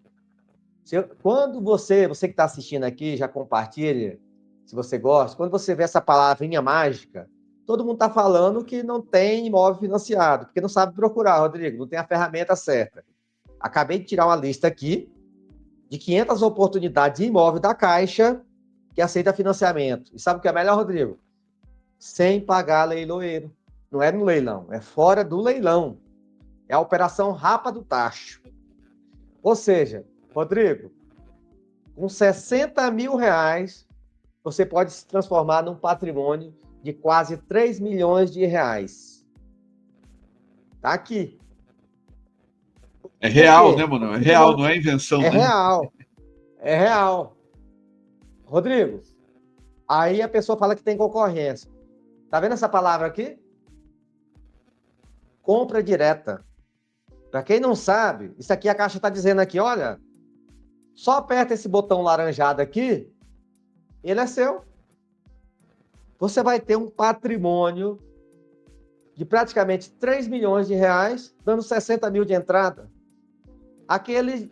Quando você que está assistindo aqui, já compartilha, se você gosta, quando você vê essa palavrinha mágica, todo mundo está falando que não tem imóvel financiado, porque não sabe procurar, Rodrigo, não tem a ferramenta certa. Acabei de tirar uma lista aqui de 500 oportunidades de imóvel da Caixa que aceita financiamento. E sabe o que é melhor, Rodrigo? Sem pagar leiloeiro. Não é no leilão, é fora do leilão. É a operação rapa do tacho. Ou seja, Rodrigo, com 60 mil reais, você pode se transformar num patrimônio de quase 3 milhões de reais. Tá aqui. É real, né, mano? É real, não é invenção, né? É real. É real. Rodrigo, aí a pessoa fala que tem concorrência. Tá vendo essa palavra aqui? Compra direta. Para quem não sabe, isso aqui a Caixa está dizendo aqui, olha, só aperta esse botão laranjado aqui, ele é seu. Você vai ter um patrimônio de praticamente 3 milhões de reais, dando 60 mil de entrada. Aquele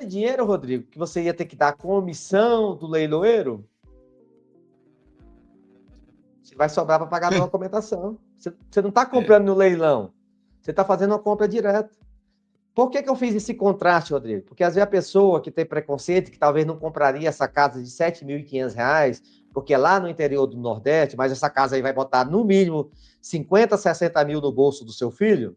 dinheiro, Rodrigo, que você ia ter que dar a comissão do leiloeiro, você vai sobrar para pagar a documentação. Você não está comprando no leilão, você está fazendo uma compra direta. Por que eu fiz esse contraste, Rodrigo? Porque às vezes a pessoa que tem preconceito, que talvez não compraria essa casa de R$ 7.500, porque é lá no interior do Nordeste, mas essa casa aí vai botar no mínimo 50, 60 mil no bolso do seu filho,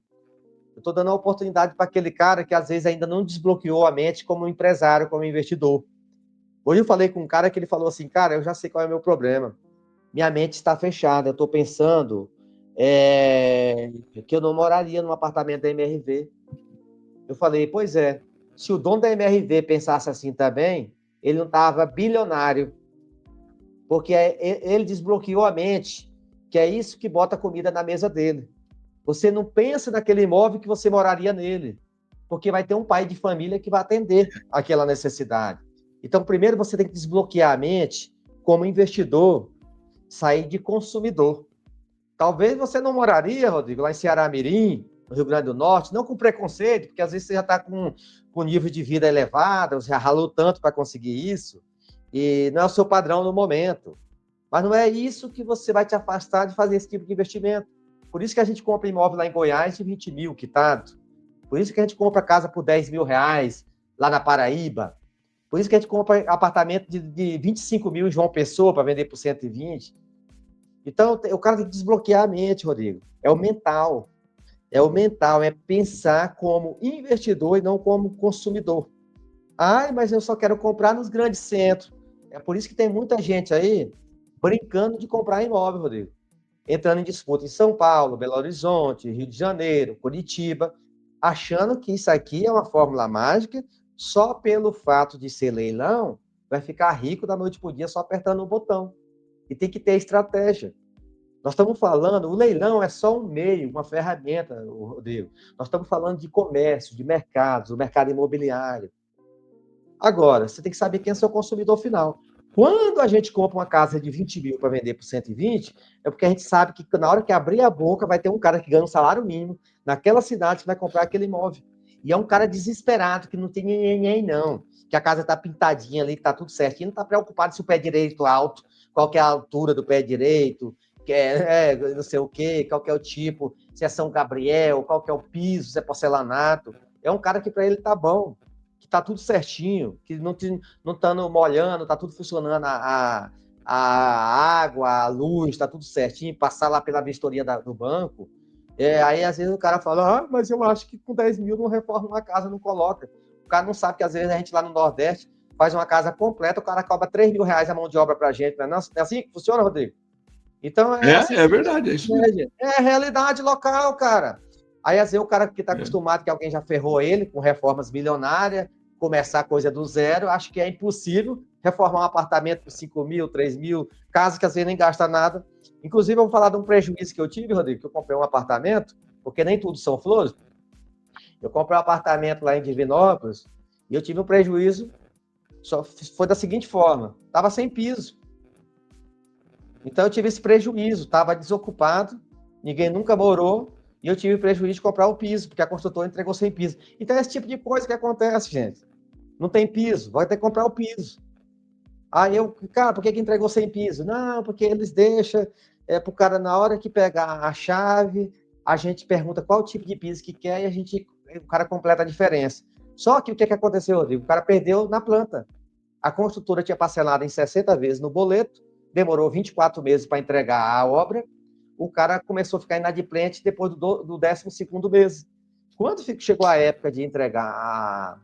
eu estou dando a oportunidade para aquele cara que às vezes ainda não desbloqueou a mente como empresário, como investidor. Hoje eu falei com um cara que ele falou assim, cara, eu já sei qual é o meu problema. Minha mente está fechada, eu estou pensando que eu não moraria num apartamento da MRV. Eu falei, pois é, se o dono da MRV pensasse assim também, ele não estava bilionário, porque ele desbloqueou a mente, que é isso que bota comida na mesa dele. Você não pensa naquele imóvel que você moraria nele, porque vai ter um pai de família que vai atender aquela necessidade. Então, primeiro você tem que desbloquear a mente como investidor, sair de consumidor. Talvez você não moraria, Rodrigo, lá em Ceará-Mirim, no Rio Grande do Norte, não com preconceito, porque às vezes você já está com nível de vida elevado, você já ralou tanto para conseguir isso, e não é o seu padrão no momento. Mas não é isso que você vai te afastar de fazer esse tipo de investimento. Por isso que a gente compra imóvel lá em Goiás de 20 mil, quitado. Por isso que a gente compra casa por 10 mil reais lá na Paraíba. Por isso que a gente compra apartamento de 25 mil em João Pessoa para vender por 120. Então, o cara tem que desbloquear a mente, Rodrigo. É o mental. É o mental, é pensar como investidor e não como consumidor. Ai, mas eu só quero comprar nos grandes centros. É por isso que tem muita gente aí brincando de comprar imóvel, Rodrigo. Entrando em disputa em São Paulo, Belo Horizonte, Rio de Janeiro, Curitiba, achando que isso aqui é uma fórmula mágica, só pelo fato de ser leilão, vai ficar rico da noite para o dia só apertando um botão. E tem que ter estratégia. Nós estamos falando, o leilão é só um meio, uma ferramenta, Rodrigo. Nós estamos falando de comércio, de mercados, o mercado imobiliário. Agora, você tem que saber quem é seu consumidor final. Quando a gente compra uma casa de 20 mil para vender por 120, é porque a gente sabe que na hora que abrir a boca vai ter um cara que ganha um salário mínimo naquela cidade que vai comprar aquele imóvel. E é um cara desesperado, que não tem ninguém, não. Que a casa está pintadinha ali, que está tudo certinho, não está preocupado se o pé direito é alto, qual que é a altura do pé direito, que não sei o quê, qual que é o tipo, se é São Gabriel, qual que é o piso, se é porcelanato. É um cara que para ele tá bom, que tá tudo certinho, que não tá molhando, tá tudo funcionando, a água, a luz, tá tudo certinho, passar lá pela vistoria do banco. Aí às vezes o cara fala, mas eu acho que com 10 mil não reforma uma casa, não coloca. O cara não sabe que às vezes a gente lá no Nordeste faz uma casa completa, o cara cobra R$ 3.000 a mão de obra pra gente, não é assim que funciona, Rodrigo? Então é assim É verdade, é isso mesmo. é a realidade local, cara. Aí às vezes o cara que está acostumado que alguém já ferrou ele com reformas milionárias, começar a coisa do zero, acho que é impossível reformar um apartamento por 5 mil, 3 mil, casa que às vezes nem gasta nada. Inclusive, eu vou falar de um prejuízo que eu tive, Rodrigo, que eu comprei um apartamento, porque nem tudo são flores. Eu comprei um apartamento lá em Divinópolis e eu tive um prejuízo, só foi da seguinte forma: estava sem piso. Então eu tive esse prejuízo, estava desocupado, ninguém nunca morou, e eu tive o prejuízo de comprar o piso, porque a construtora entregou sem piso. Então é esse tipo de coisa que acontece, gente. Não tem piso, vai ter que comprar o piso. Aí eu, cara, por que entregou sem piso? Não, porque eles deixam para o cara, na hora que pegar a chave, a gente pergunta qual tipo de piso que quer e o cara completa a diferença. Só que o que aconteceu, Rodrigo? O cara perdeu na planta. A construtora tinha parcelado em 60 vezes no boleto, demorou 24 meses para entregar a obra, o cara começou a ficar inadimplente depois do 12º mês. Quando chegou a época de entregar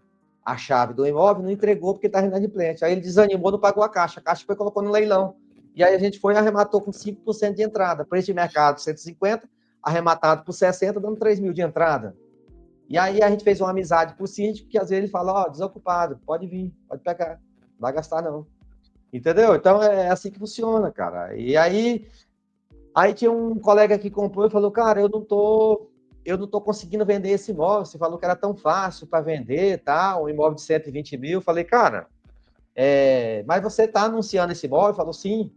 a chave do imóvel, não entregou porque estava inadimplente. Aí ele desanimou, não pagou a caixa foi e colocou no leilão. E aí a gente foi e arrematou com 5% de entrada. Preço de mercado, 150, arrematado por 60, dando 3 mil de entrada. E aí a gente fez uma amizade com o síndico, que às vezes ele fala, desocupado, pode vir, pode pegar, não vai gastar não. Entendeu? Então é assim que funciona, cara. E aí tinha um colega que comprou e falou, cara, eu não tô conseguindo vender esse imóvel. Você falou que era tão fácil para vender, tá? Um imóvel de 120 mil. Eu falei, cara, mas você está anunciando esse imóvel? Ele falou, sim.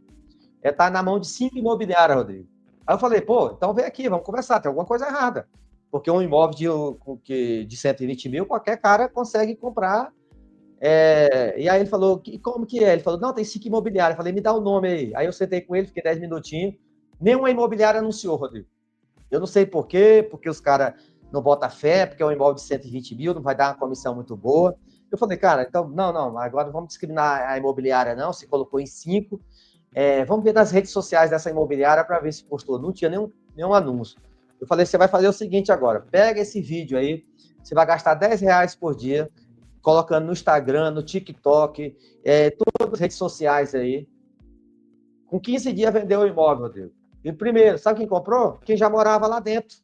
Tá na mão de 5 imobiliárias, Rodrigo. Aí eu falei, pô, então vem aqui, vamos conversar, tem alguma coisa errada. Porque um imóvel de 120 mil, qualquer cara consegue comprar. E aí ele falou, como que é? Ele falou, não, tem 5 imobiliárias. Eu falei, me dá o nome aí. Aí eu sentei com ele, fiquei 10 minutinhos. Nenhuma imobiliária anunciou, Rodrigo. Eu não sei por quê, porque os caras não botam fé, porque é um imóvel de 120 mil, não vai dar uma comissão muito boa. Eu falei, cara, então, não, agora não vamos discriminar a imobiliária, não. Você colocou em 5. Vamos ver nas redes sociais dessa imobiliária para ver se postou. Não tinha nenhum anúncio. Eu falei, você vai fazer o seguinte agora, pega esse vídeo aí, você vai gastar R$ 10 por dia, colocando no Instagram, no TikTok, todas as redes sociais aí. Com 15 dias vendeu o imóvel, Rodrigo. E primeiro, sabe quem comprou? Quem já morava lá dentro.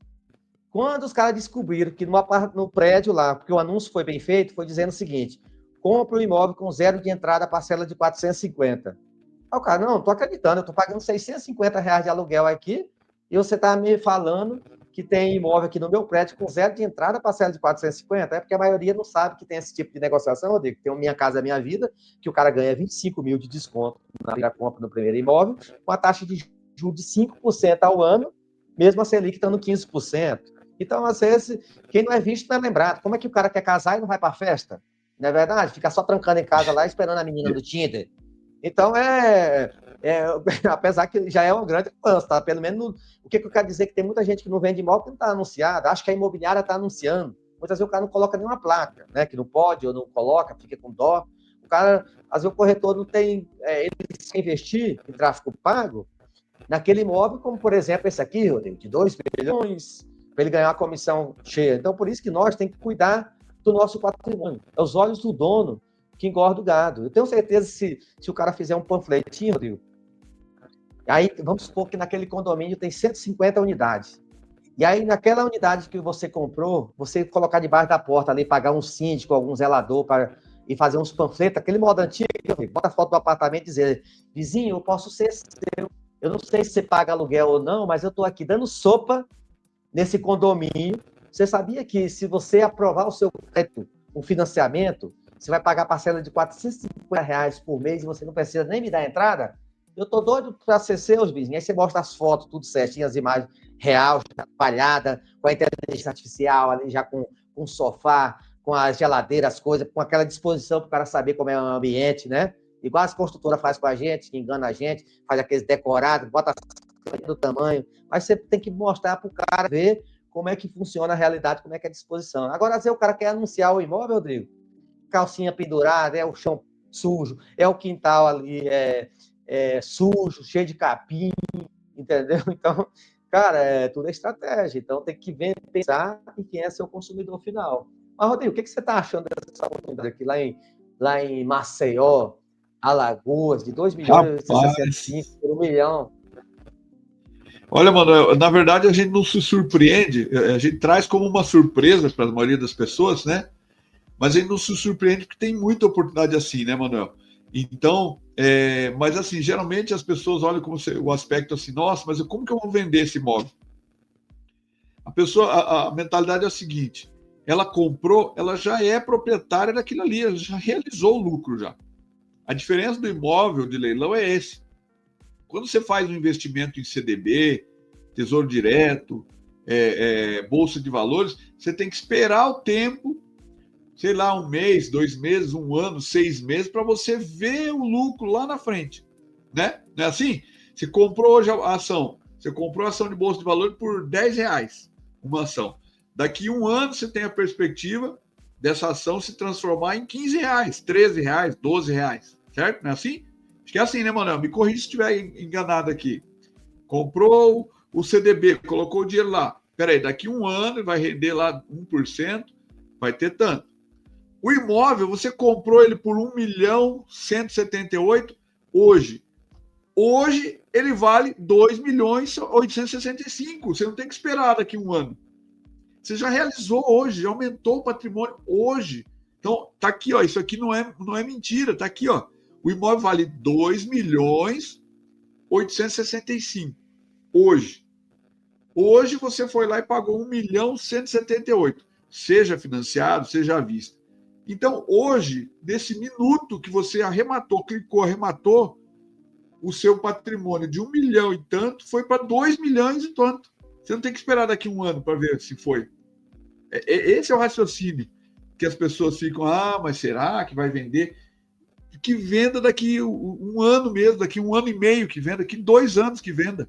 Quando os caras descobriram que no prédio lá, porque o anúncio foi bem feito, foi dizendo o seguinte: compra o imóvel com 0 de entrada, parcela de 450. Aí o cara, não estou acreditando, eu estou pagando R$ 650 de aluguel aqui, e você está me falando que tem imóvel aqui no meu prédio com 0 de entrada, parcela de 450. É porque a maioria não sabe que tem esse tipo de negociação, Rodrigo. Tem o Minha Casa Minha Vida, que o cara ganha 25 mil de desconto na primeira compra no primeiro imóvel, com a taxa de juros de 5% ao ano, mesmo a Selic estando 15%. Então, às vezes, quem não é visto não é lembrado. Como é que o cara quer casar e não vai para a festa? Não é verdade? Fica só trancando em casa lá, esperando a menina do Tinder. Então, apesar que já é um grande avanço, tá? Pelo menos, o que eu quero dizer é que tem muita gente que não vende imóvel que não está anunciado. Acho que a imobiliária está anunciando. Muitas vezes o cara não coloca nenhuma placa, né? Que não pode ou não coloca, fica com dó. O cara, às vezes o corretor não tem, ele quer investir em tráfego pago naquele imóvel, como por exemplo esse aqui, Rodrigo, de 2 milhões, para ele ganhar uma comissão cheia. Então, por isso que nós temos que cuidar do nosso patrimônio. É os olhos do dono que engorda o gado. Eu tenho certeza que se o cara fizer um panfletinho, Rodrigo, aí vamos supor que naquele condomínio tem 150 unidades. E aí, naquela unidade que você comprou, você colocar debaixo da porta ali, pagar um síndico, algum zelador e fazer uns panfletos, aquele modo antigo, bota a foto do apartamento e dizer, vizinho, eu posso ser seu. Eu não sei se você paga aluguel ou não, mas eu estou aqui dando sopa nesse condomínio. Você sabia que se você aprovar o seu crédito, um financiamento, você vai pagar parcela de R$ 450 por mês e você não precisa nem me dar entrada? Eu tô doido para ser seus, vizinhos. Aí você mostra as fotos, tudo certinho, as imagens real, trabalhada, com a inteligência artificial ali já com o sofá, com a geladeira, as coisas, com aquela disposição para o cara saber como é o ambiente, né? Igual as construtoras faz com a gente, que engana a gente, faz aqueles decorados, bota do tamanho, mas você tem que mostrar para o cara ver como é que funciona a realidade, como é que é a disposição. Agora, às vezes o cara quer anunciar o imóvel, Rodrigo, calcinha pendurada, é o chão sujo, é o quintal ali sujo, cheio de capim, entendeu? Então, cara, tudo é estratégia. Então, tem que pensar em quem é seu consumidor final. Mas, Rodrigo, o que você está achando dessa oportunidade aqui lá em Maceió, Alagoas, de 2 milhões e Rapaz, 865 por 1 milhão? olha, mano, na verdade a gente não se surpreende, a gente traz como uma surpresa para a maioria das pessoas, né? Mas a gente não se surpreende porque tem muita oportunidade assim, né, Manuel? Então, mas assim, geralmente as pessoas olham como o aspecto assim, nossa, mas como que eu vou vender esse imóvel? A pessoa, a mentalidade é a seguinte: ela comprou, ela já é proprietária daquilo ali, ela já realizou o lucro já. A diferença do imóvel de leilão é esse. Quando você faz um investimento em CDB, Tesouro Direto, Bolsa de Valores, você tem que esperar o tempo, sei lá, 1 mês, 2 meses, 1 ano, 6 meses, para você ver o lucro lá na frente. Né? Não é assim? Você comprou hoje a ação, você comprou a ação de Bolsa de Valores por R$ 10, uma ação. Daqui 1 ano você tem a perspectiva dessa ação se transformar em R$ 15, R$ 13, R$ 12, certo? Não é assim? Acho que é assim, né, Manuel? Me corrija se estiver enganado aqui. Comprou o CDB, colocou o dinheiro lá. Peraí, daqui 1 ano vai render lá 1%, vai ter tanto. O imóvel, você comprou ele por 1.178.000 hoje. Hoje ele vale 2.865.000. Você não tem que esperar daqui 1 ano. Você já realizou hoje, já aumentou o patrimônio hoje. Então, tá aqui, ó. Isso aqui não é mentira, tá aqui, ó. O imóvel vale 2.865.000 hoje. Hoje você foi lá e pagou 1.178.000, seja financiado, seja à vista. Então, hoje, nesse minuto que você arrematou, clicou, arrematou, o seu patrimônio de 1 milhão e tanto foi para 2 milhões e tanto. Você não tem que esperar daqui 1 ano para ver se foi. Esse é o raciocínio que as pessoas ficam, mas será que vai vender? Que venda daqui 1 ano mesmo, daqui 1 ano e meio que venda, daqui 2 anos que venda.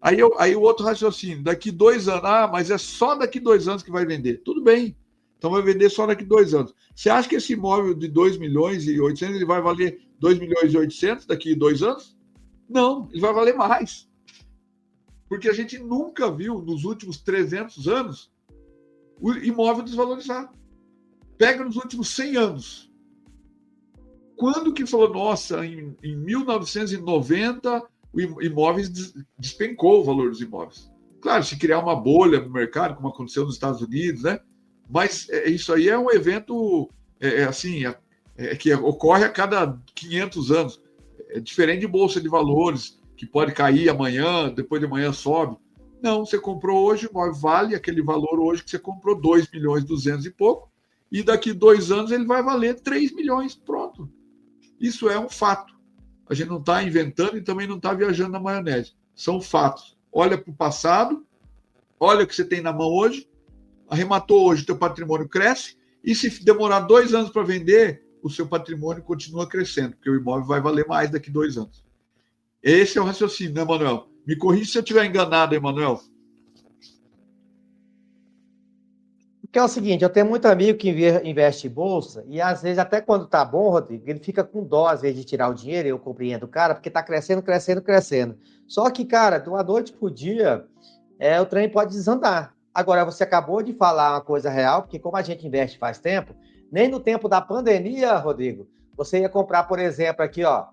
Aí o outro raciocínio, daqui 2 anos, mas é só daqui 2 anos que vai vender. Tudo bem, então vai vender só daqui 2 anos. Você acha que esse imóvel de 2.800.000 ele vai valer 2.800.000 daqui 2 anos? Não, ele vai valer mais. Porque a gente nunca viu, nos últimos 300 anos, o imóvel desvalorizar. Pega nos últimos 100 anos. Quando que falou, nossa, em 1990, o imóveis despencou o valor dos imóveis. Claro, se criar uma bolha no mercado, como aconteceu nos Estados Unidos, né? Mas isso aí é um evento que ocorre a cada 500 anos. É diferente de bolsa de valores, que pode cair amanhã, depois de amanhã sobe. Não, você comprou hoje, o imóvel vale aquele valor hoje que você comprou, 2.200.000 e pouco, e daqui 2 anos ele vai valer 3 milhões, pronto. Isso é um fato. A gente não está inventando e também não está viajando na maionese. São fatos. Olha para o passado, olha o que você tem na mão hoje, arrematou hoje, o teu patrimônio cresce, e se demorar 2 anos para vender, o seu patrimônio continua crescendo, porque o imóvel vai valer mais daqui 2 anos. Esse é o raciocínio, né, Manuel? Me corrija se eu estiver enganado, hein, Manuel? Porque é o seguinte, eu tenho muito amigo que investe em bolsa e às vezes até quando tá bom, Rodrigo, ele fica com dó às vezes de tirar o dinheiro, eu compreendo o cara, porque tá crescendo, crescendo, crescendo. Só que, cara, de uma noite pro dia, o trem pode desandar. Agora, você acabou de falar uma coisa real, porque como a gente investe faz tempo, nem no tempo da pandemia, Rodrigo, você ia comprar, por exemplo, aqui, ó,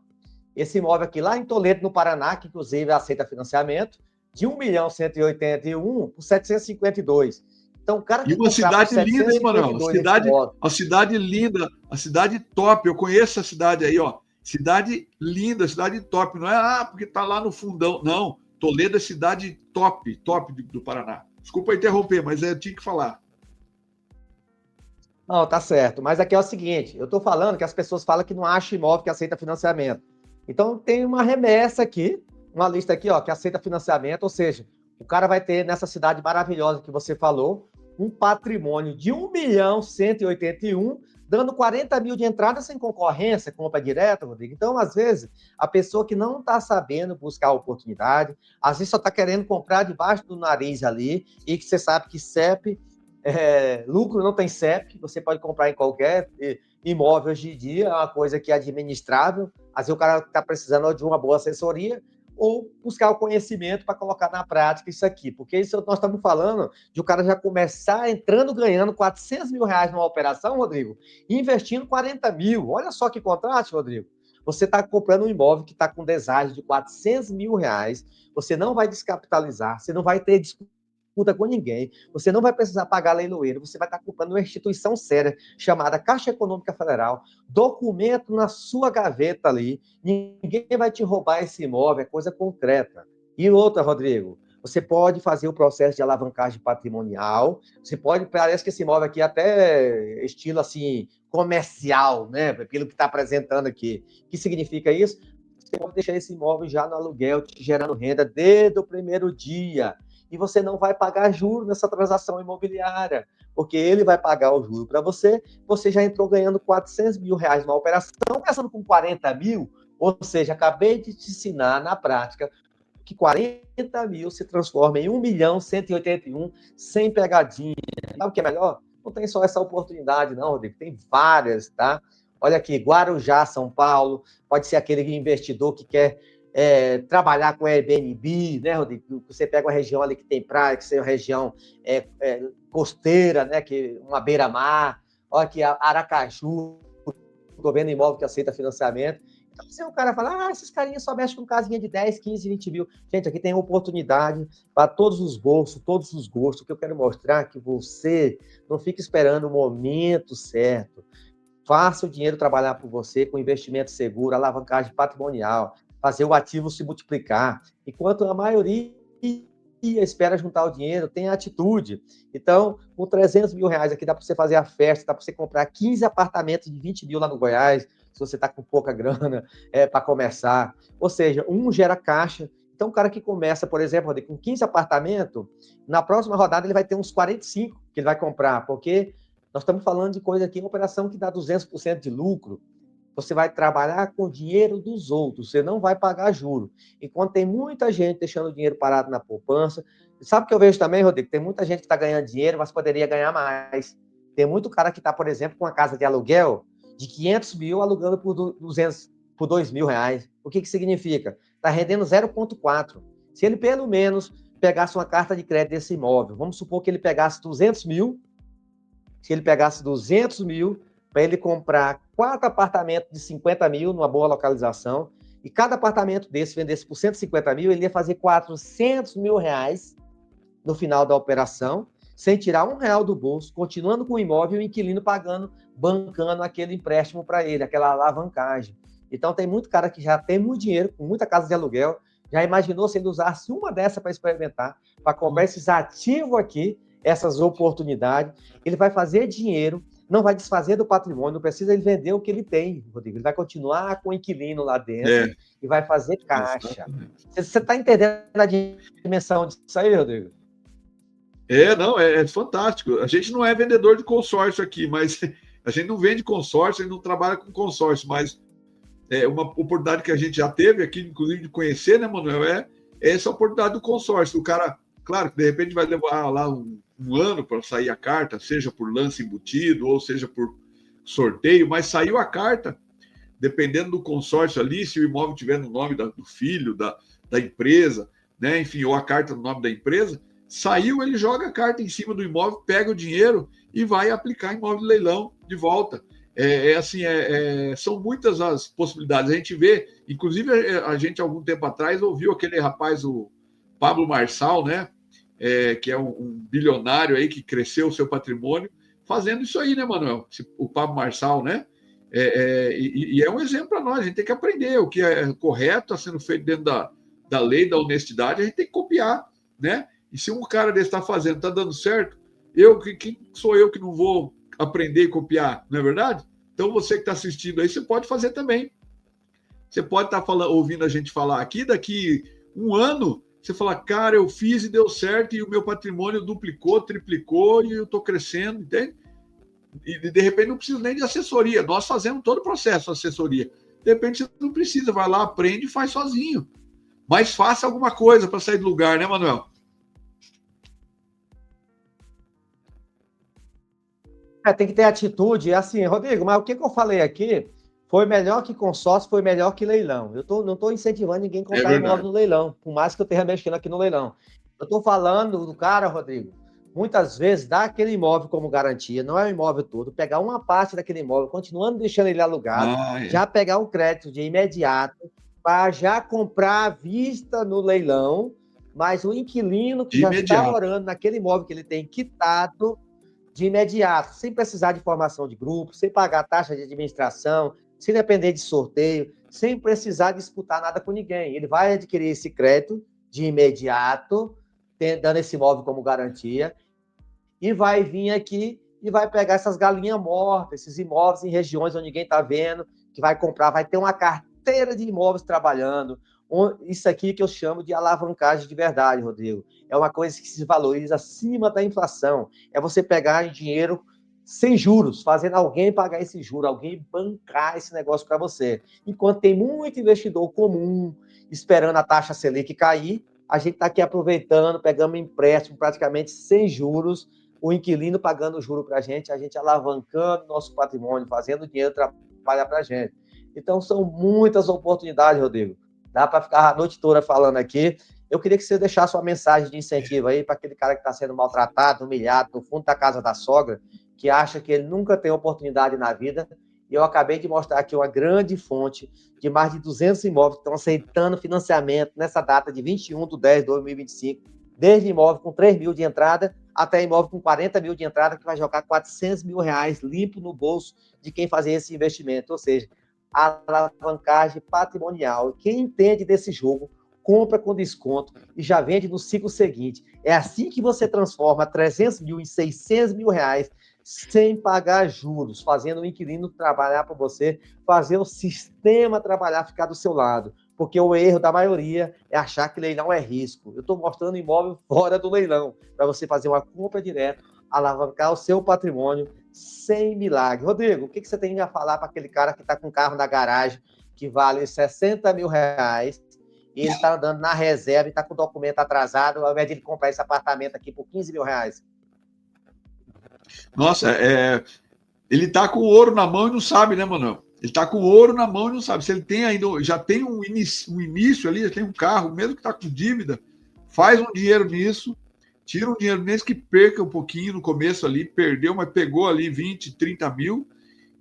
esse imóvel aqui lá em Toledo, no Paraná, que inclusive aceita financiamento, de 1.181.000 por 752. Então, o cara E que uma comprar por cidade linda, hein, Manuel? 752 esse imóvel... A cidade linda, a cidade top. Eu conheço a cidade aí, ó. Cidade linda, cidade top. Não é, porque tá lá no fundão. Não, Toledo é cidade top, top do Paraná. Desculpa interromper, mas eu tinha que falar. Não, tá certo. Mas aqui é o seguinte, eu tô falando que as pessoas falam que não acha imóvel que aceita financiamento. Então, tem uma remessa aqui, uma lista aqui, ó, que aceita financiamento, ou seja, o cara vai ter nessa cidade maravilhosa que você falou, um patrimônio de 1.181.000, dando 40 mil de entrada sem concorrência, compra direta, Rodrigo. Então, às vezes, a pessoa que não está sabendo buscar a oportunidade, às vezes só está querendo comprar debaixo do nariz ali, e que você sabe que CEP, lucro não tem CEP, você pode comprar em qualquer imóvel hoje em dia, é uma coisa que é administrável. Às vezes o cara está precisando de uma boa assessoria, ou buscar o conhecimento para colocar na prática isso aqui, porque isso nós estamos falando de o cara já começar entrando, ganhando R$400 mil numa operação, Rodrigo, e investindo 40 mil. Olha só que contraste, Rodrigo. Você está comprando um imóvel que está com deságio de R$400 mil, você não vai descapitalizar, você não vai ter disputa com ninguém, você não vai precisar pagar leiloeiro, você vai estar comprando uma instituição séria chamada Caixa Econômica Federal, documento na sua gaveta ali, ninguém vai te roubar esse imóvel, é coisa concreta. E outra, Rodrigo, você pode fazer o processo de alavancagem patrimonial, você pode, parece que esse imóvel aqui é até estilo assim, comercial, né? Pelo que está apresentando aqui. O que significa isso? Você pode deixar esse imóvel já no aluguel, te gerando renda desde o primeiro dia. E você não vai pagar juros nessa transação imobiliária, porque ele vai pagar o juro para você, você já entrou ganhando R$400 mil numa operação, começando com 40 mil, ou seja, acabei de te ensinar na prática que 40 mil se transforma em 1.181.000 sem pegadinha. Sabe o que é melhor? Não tem só essa oportunidade, não, Rodrigo, tem várias, tá? Olha aqui, Guarujá, São Paulo, pode ser aquele investidor que quer trabalhar com Airbnb, né, Rodrigo? Você pega uma região ali que tem praia, que seja uma região costeira, né, que uma beira-mar, olha aqui, Aracaju, estou vendo imóvel que aceita financiamento. Então, se o cara fala, esses carinhas só mexem com casinha de 10, 15, 20 mil. Gente, aqui tem oportunidade para todos os bolsos, todos os gostos. O que eu quero mostrar é que você não fica esperando o momento certo. Faça o dinheiro trabalhar por você com investimento seguro, alavancagem patrimonial, fazer o ativo se multiplicar. Enquanto a maioria espera juntar o dinheiro, tem atitude. Então, com R$300 mil aqui, dá para você fazer a festa, dá para você comprar 15 apartamentos de 20 mil lá no Goiás, se você está com pouca grana para começar. Ou seja, um gera caixa. Então, o cara que começa, por exemplo, com 15 apartamentos, na próxima rodada ele vai ter uns 45 que ele vai comprar, porque nós estamos falando de coisa aqui, uma operação que dá 200% de lucro. Você vai trabalhar com o dinheiro dos outros, você não vai pagar juro. Enquanto tem muita gente deixando o dinheiro parado na poupança, sabe o que eu vejo também, Rodrigo? Tem muita gente que está ganhando dinheiro, mas poderia ganhar mais. Tem muito cara que está, por exemplo, com uma casa de aluguel de 500 mil alugando por 200, por 2 mil reais. O que significa? Está rendendo 0,4. Se ele pelo menos pegasse uma carta de crédito desse imóvel, vamos supor que ele pegasse 200 mil, se ele pegasse 200 mil, para ele comprar 4 apartamentos de 50 mil numa boa localização, e cada apartamento desse vendesse por 150 mil, ele ia fazer 400 mil reais no final da operação, sem tirar R$1 do bolso, continuando com o imóvel e o inquilino pagando, bancando aquele empréstimo para ele, aquela alavancagem. Então, tem muito cara que já tem muito dinheiro, com muita casa de aluguel, já imaginou se ele usasse uma dessa para experimentar, para comprar esses ativos aqui, essas oportunidades, ele vai fazer dinheiro, não vai desfazer do patrimônio, não precisa ele vender o que ele tem, Rodrigo. Ele vai continuar com o inquilino lá dentro e vai fazer caixa. Você está entendendo a dimensão disso aí, Rodrigo? Não, é fantástico. A gente não é vendedor de consórcio aqui, mas a gente não vende consórcio, a gente não trabalha com consórcio, mas é uma oportunidade que a gente já teve aqui, inclusive, de conhecer, né, Manuel? É essa oportunidade do consórcio. O cara, claro, que de repente vai levar lá um ano para sair a carta, seja por lance embutido ou seja por sorteio, mas saiu a carta, dependendo do consórcio ali, se o imóvel tiver no nome do filho, da empresa, né, enfim, ou a carta no nome da empresa, saiu, ele joga a carta em cima do imóvel, pega o dinheiro e vai aplicar em imóvel de leilão de volta. São muitas as possibilidades. A gente vê, inclusive a gente algum tempo atrás ouviu aquele rapaz, o Pablo Marçal, né, que é um bilionário aí que cresceu o seu patrimônio, fazendo isso aí, né, Manuel? O Pablo Marçal, né? E é um exemplo para nós, a gente tem que aprender o que é correto, está sendo feito dentro da lei, da honestidade, a gente tem que copiar, né? E se um cara desse está fazendo, está dando certo, quem sou eu que não vou aprender e copiar, não é verdade? Então você que está assistindo aí, você pode fazer também. Você pode estar ouvindo a gente falar aqui, daqui um ano, você fala, cara, eu fiz e deu certo, e o meu patrimônio duplicou, triplicou, e eu estou crescendo, entende? E de repente não precisa nem de assessoria. Nós fazemos todo o processo de assessoria. De repente você não precisa, vai lá, aprende e faz sozinho. Mas faça alguma coisa para sair do lugar, né, Manuel? Tem que ter atitude. Assim, Rodrigo, mas o que eu falei aqui Foi melhor que consórcio, foi melhor que leilão. Não estou incentivando ninguém a comprar imóvel no leilão, por mais que eu esteja mexendo aqui no leilão. Eu estou falando do cara, Rodrigo, muitas vezes dá aquele imóvel como garantia, não é o imóvel todo, pegar uma parte daquele imóvel, continuando deixando ele alugado, já pegar um crédito de imediato, para já comprar à vista no leilão, mas o inquilino que já está morando naquele imóvel que ele tem quitado de imediato, sem precisar de formação de grupo, sem pagar taxa de administração, sem depender de sorteio, sem precisar disputar nada com ninguém. Ele vai adquirir esse crédito de imediato, dando esse imóvel como garantia, e vai vir aqui e vai pegar essas galinhas mortas, esses imóveis em regiões onde ninguém está vendo, que vai comprar, vai ter uma carteira de imóveis trabalhando. Isso aqui que eu chamo de alavancagem de verdade, Rodrigo. É uma coisa que se valoriza acima da inflação. É você pegar dinheiro sem juros, fazendo alguém pagar esse juro, alguém bancar esse negócio para você. Enquanto tem muito investidor comum esperando a taxa Selic cair, a gente está aqui aproveitando, pegando um empréstimo praticamente sem juros, o inquilino pagando juro para a gente alavancando nosso patrimônio, fazendo o dinheiro trabalhar para a gente. Então, são muitas oportunidades, Rodrigo. Dá para ficar a noite toda falando aqui. Eu queria que você deixasse uma mensagem de incentivo aí para aquele cara que está sendo maltratado, humilhado, no fundo da casa da sogra, que acha que ele nunca tem oportunidade na vida. E eu acabei de mostrar aqui uma grande fonte de mais de 200 imóveis que estão aceitando financiamento nessa data de 21/10/2025, desde imóvel com 3 mil de entrada até imóvel com 40 mil de entrada, que vai jogar 400 mil reais limpo no bolso de quem fazer esse investimento. Ou seja, alavancagem patrimonial. Quem entende desse jogo, compra com desconto e já vende no ciclo seguinte. É assim que você transforma 300 mil em 600 mil reais sem pagar juros, fazendo o inquilino trabalhar para você, fazer o sistema trabalhar, ficar do seu lado. Porque o erro da maioria é achar que leilão é risco. Eu estou mostrando imóvel fora do leilão, para você fazer uma compra direta, alavancar o seu patrimônio sem milagre. Rodrigo, o que você tem a falar para aquele cara que está com um carro na garagem que vale 60 mil reais e ele está andando na reserva e está com o documento atrasado, ao invés de ele comprar esse apartamento aqui por 15 mil reais? Nossa, ele está com ouro na mão e não sabe, né, Manuel? Ele está com ouro na mão e não sabe. Se ele tem ainda, já tem um início ali, já tem um carro, mesmo que está com dívida, faz um dinheiro nisso, tira um dinheiro nesse que perca um pouquinho no começo ali, perdeu, mas pegou ali 20, 30 mil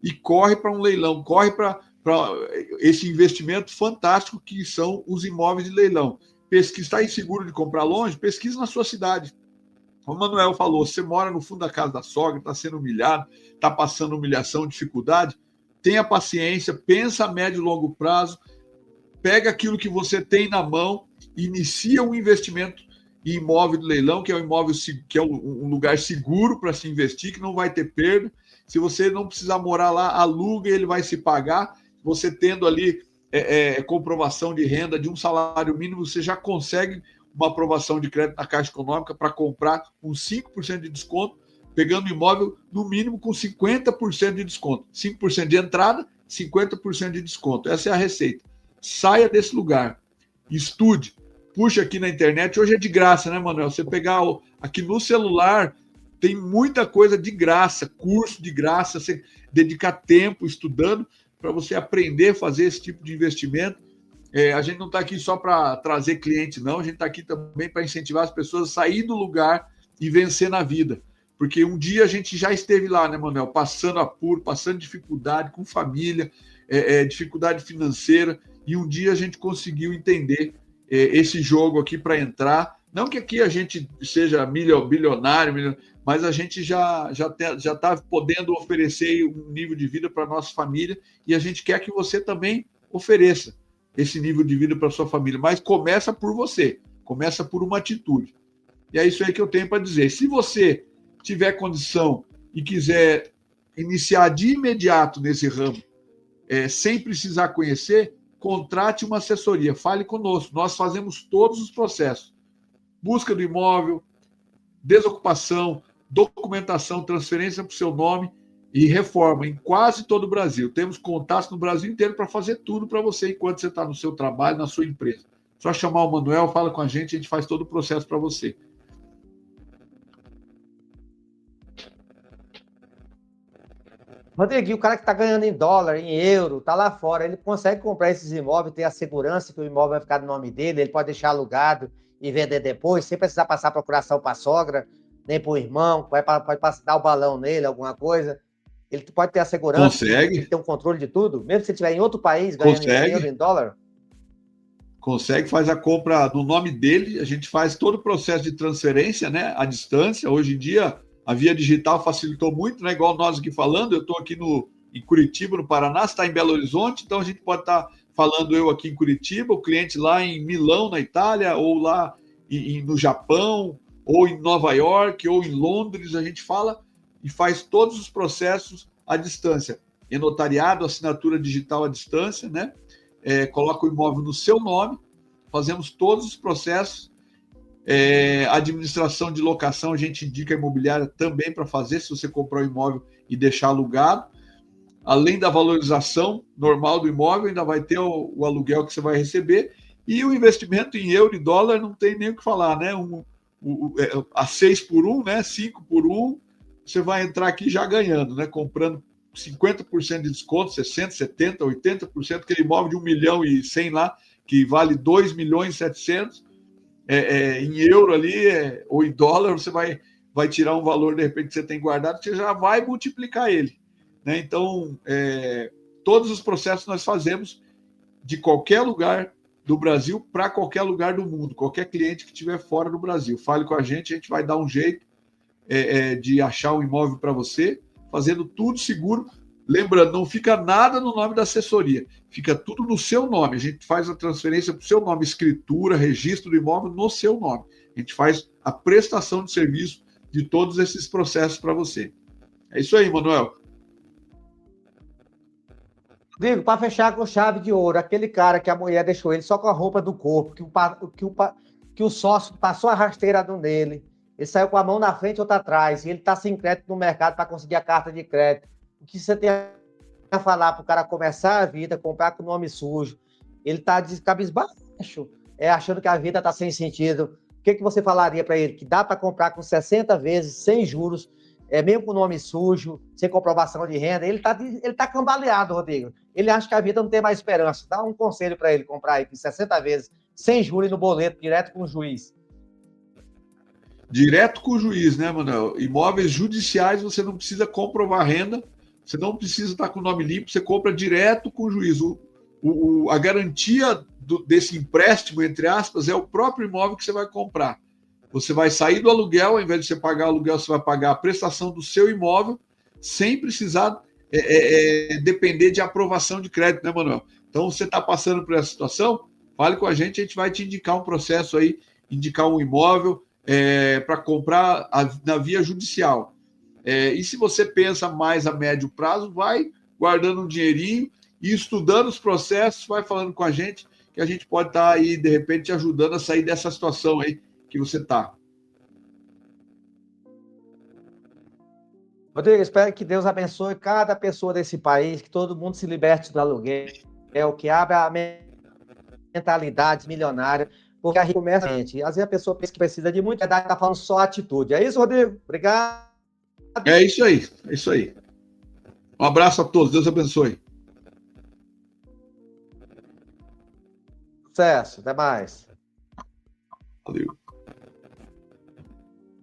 e corre para um leilão, corre para esse investimento fantástico que são os imóveis de leilão. Pesquisa, está inseguro de comprar longe? Pesquisa na sua cidade. Como o Manuel falou, você mora no fundo da casa da sogra, está sendo humilhado, está passando humilhação, dificuldade, tenha paciência, pensa a médio e longo prazo, pega aquilo que você tem na mão, inicia um investimento em imóvel de leilão, que é um imóvel que é um lugar seguro para se investir, que não vai ter perda. Se você não precisar morar lá, aluga e ele vai se pagar. Você tendo ali comprovação de renda de um salário mínimo, você já consegue uma aprovação de crédito na Caixa Econômica para comprar com 5% de desconto, pegando imóvel no mínimo com 50% de desconto. 5% de entrada, 50% de desconto. Essa é a receita. Saia desse lugar, estude, puxa aqui na internet. Hoje é de graça, né, Manuel? Você pegar aqui no celular, tem muita coisa de graça, curso de graça, você dedicar tempo estudando para você aprender a fazer esse tipo de investimento. A gente não está aqui só para trazer cliente, não. A gente está aqui também para incentivar as pessoas a sair do lugar e vencer na vida. Porque um dia a gente já esteve lá, né, Manuel? Passando apuro, passando dificuldade com família, dificuldade financeira. E um dia a gente conseguiu entender esse jogo aqui para entrar. Não que aqui a gente seja bilionário, mas a gente já está podendo oferecer um nível de vida para a nossa família e a gente quer que você também ofereça esse nível de vida para sua família. Mas começa por você, começa por uma atitude. E é isso aí que eu tenho para dizer. Se você tiver condição e quiser iniciar de imediato nesse ramo, sem precisar conhecer, contrate uma assessoria, fale conosco. Nós fazemos todos os processos. Busca do imóvel, desocupação, documentação, transferência para o seu nome e reforma em quase todo o Brasil. Temos contatos no Brasil inteiro para fazer tudo para você enquanto você está no seu trabalho, na sua empresa. Só chamar o Manuel, fala com a gente faz todo o processo para você. Rodrigo, e o cara que está ganhando em dólar, em euro, está lá fora, ele consegue comprar esses imóveis, ter a segurança que o imóvel vai ficar no nome dele, ele pode deixar alugado e vender depois, sem precisar passar procuração para a sogra, nem para o irmão, pode dar o balão nele, alguma coisa. Ele pode ter a segurança que ele Consegue, tem um controle de tudo, mesmo se ele estiver em outro país, ganhando em euro, consegue, em dólar. consegue, faz a compra no nome dele, a gente faz todo o processo de transferência, né, à distância. Hoje em dia, a via digital facilitou muito, né, igual nós aqui falando, eu estou aqui em Curitiba, no Paraná, você está em Belo Horizonte, então a gente pode estar falando eu aqui em Curitiba, o cliente lá em Milão, na Itália, ou lá no Japão, ou em Nova York, ou em Londres, a gente fala e faz todos os processos à distância. E notariado, assinatura digital à distância, né? Coloca o imóvel no seu nome, fazemos todos os processos. Administração de locação, a gente indica a imobiliária também para fazer, se você comprar o imóvel e deixar alugado. Além da valorização normal do imóvel, ainda vai ter o aluguel que você vai receber. E o investimento em euro e dólar não tem nem o que falar, né? A 6 por 1, né? 5 por 1, você vai entrar aqui já ganhando, né? Comprando 50% de desconto, 60%, 70%, 80%, aquele imóvel de 1 milhão e 100 lá, que vale 2 milhões e 700, em euro ali, ou em dólar, você vai tirar um valor, de repente, que você tem guardado, você já vai multiplicar ele. Né? Então, todos os processos nós fazemos de qualquer lugar do Brasil para qualquer lugar do mundo. Qualquer cliente que estiver fora do Brasil, fale com a gente vai dar um jeito de achar um imóvel para você, fazendo tudo seguro. Lembrando, não fica nada no nome da assessoria, fica tudo no seu nome. A gente faz a transferência para o seu nome, escritura, registro do imóvel no seu nome. A gente faz a prestação de serviço de todos esses processos para você. É isso aí, Manuel. Rodrigo, para fechar com chave de ouro, aquele cara que a mulher deixou ele só com a roupa do corpo, que o sócio passou a rasteira nele, ele saiu com a mão na frente e outra atrás, e ele está sem crédito no mercado para conseguir a carta de crédito. O que você tem a falar para o cara começar a vida, comprar com o nome sujo? Ele está de cabisbaixo, achando que a vida está sem sentido. O que você falaria para ele? Que dá para comprar com 60 vezes, sem juros, mesmo com o nome sujo, sem comprovação de renda? Ele tá cambaleado, Rodrigo. Ele acha que a vida não tem mais esperança. Dá um conselho para ele comprar aí 60 vezes, sem juros no boleto, direto com o juiz. Direto com o juiz, né, Manuel? Imóveis judiciais, você não precisa comprovar renda, você não precisa estar com o nome limpo, você compra direto com o juiz. A garantia desse empréstimo, entre aspas, é o próprio imóvel que você vai comprar. Você vai sair do aluguel, ao invés de você pagar o aluguel, você vai pagar a prestação do seu imóvel, sem precisar depender de aprovação de crédito, né, Manuel? Então, você está passando por essa situação, fale com a gente vai te indicar um processo aí, indicar um imóvel para comprar na via judicial. E se você pensa mais a médio prazo, vai guardando um dinheirinho e estudando os processos, vai falando com a gente, que a gente pode estar aí, de repente, te ajudando a sair dessa situação aí que você está. Rodrigo, espero que Deus abençoe cada pessoa desse país, que todo mundo se liberte do aluguel, que abra a mentalidade milionária, porque a gente começa a gente. Às vezes a pessoa pensa que precisa de muita idade, está falando só atitude. É isso, Rodrigo? Obrigado. É isso aí, é isso aí. Um abraço a todos, Deus abençoe. Sucesso, até mais. Valeu.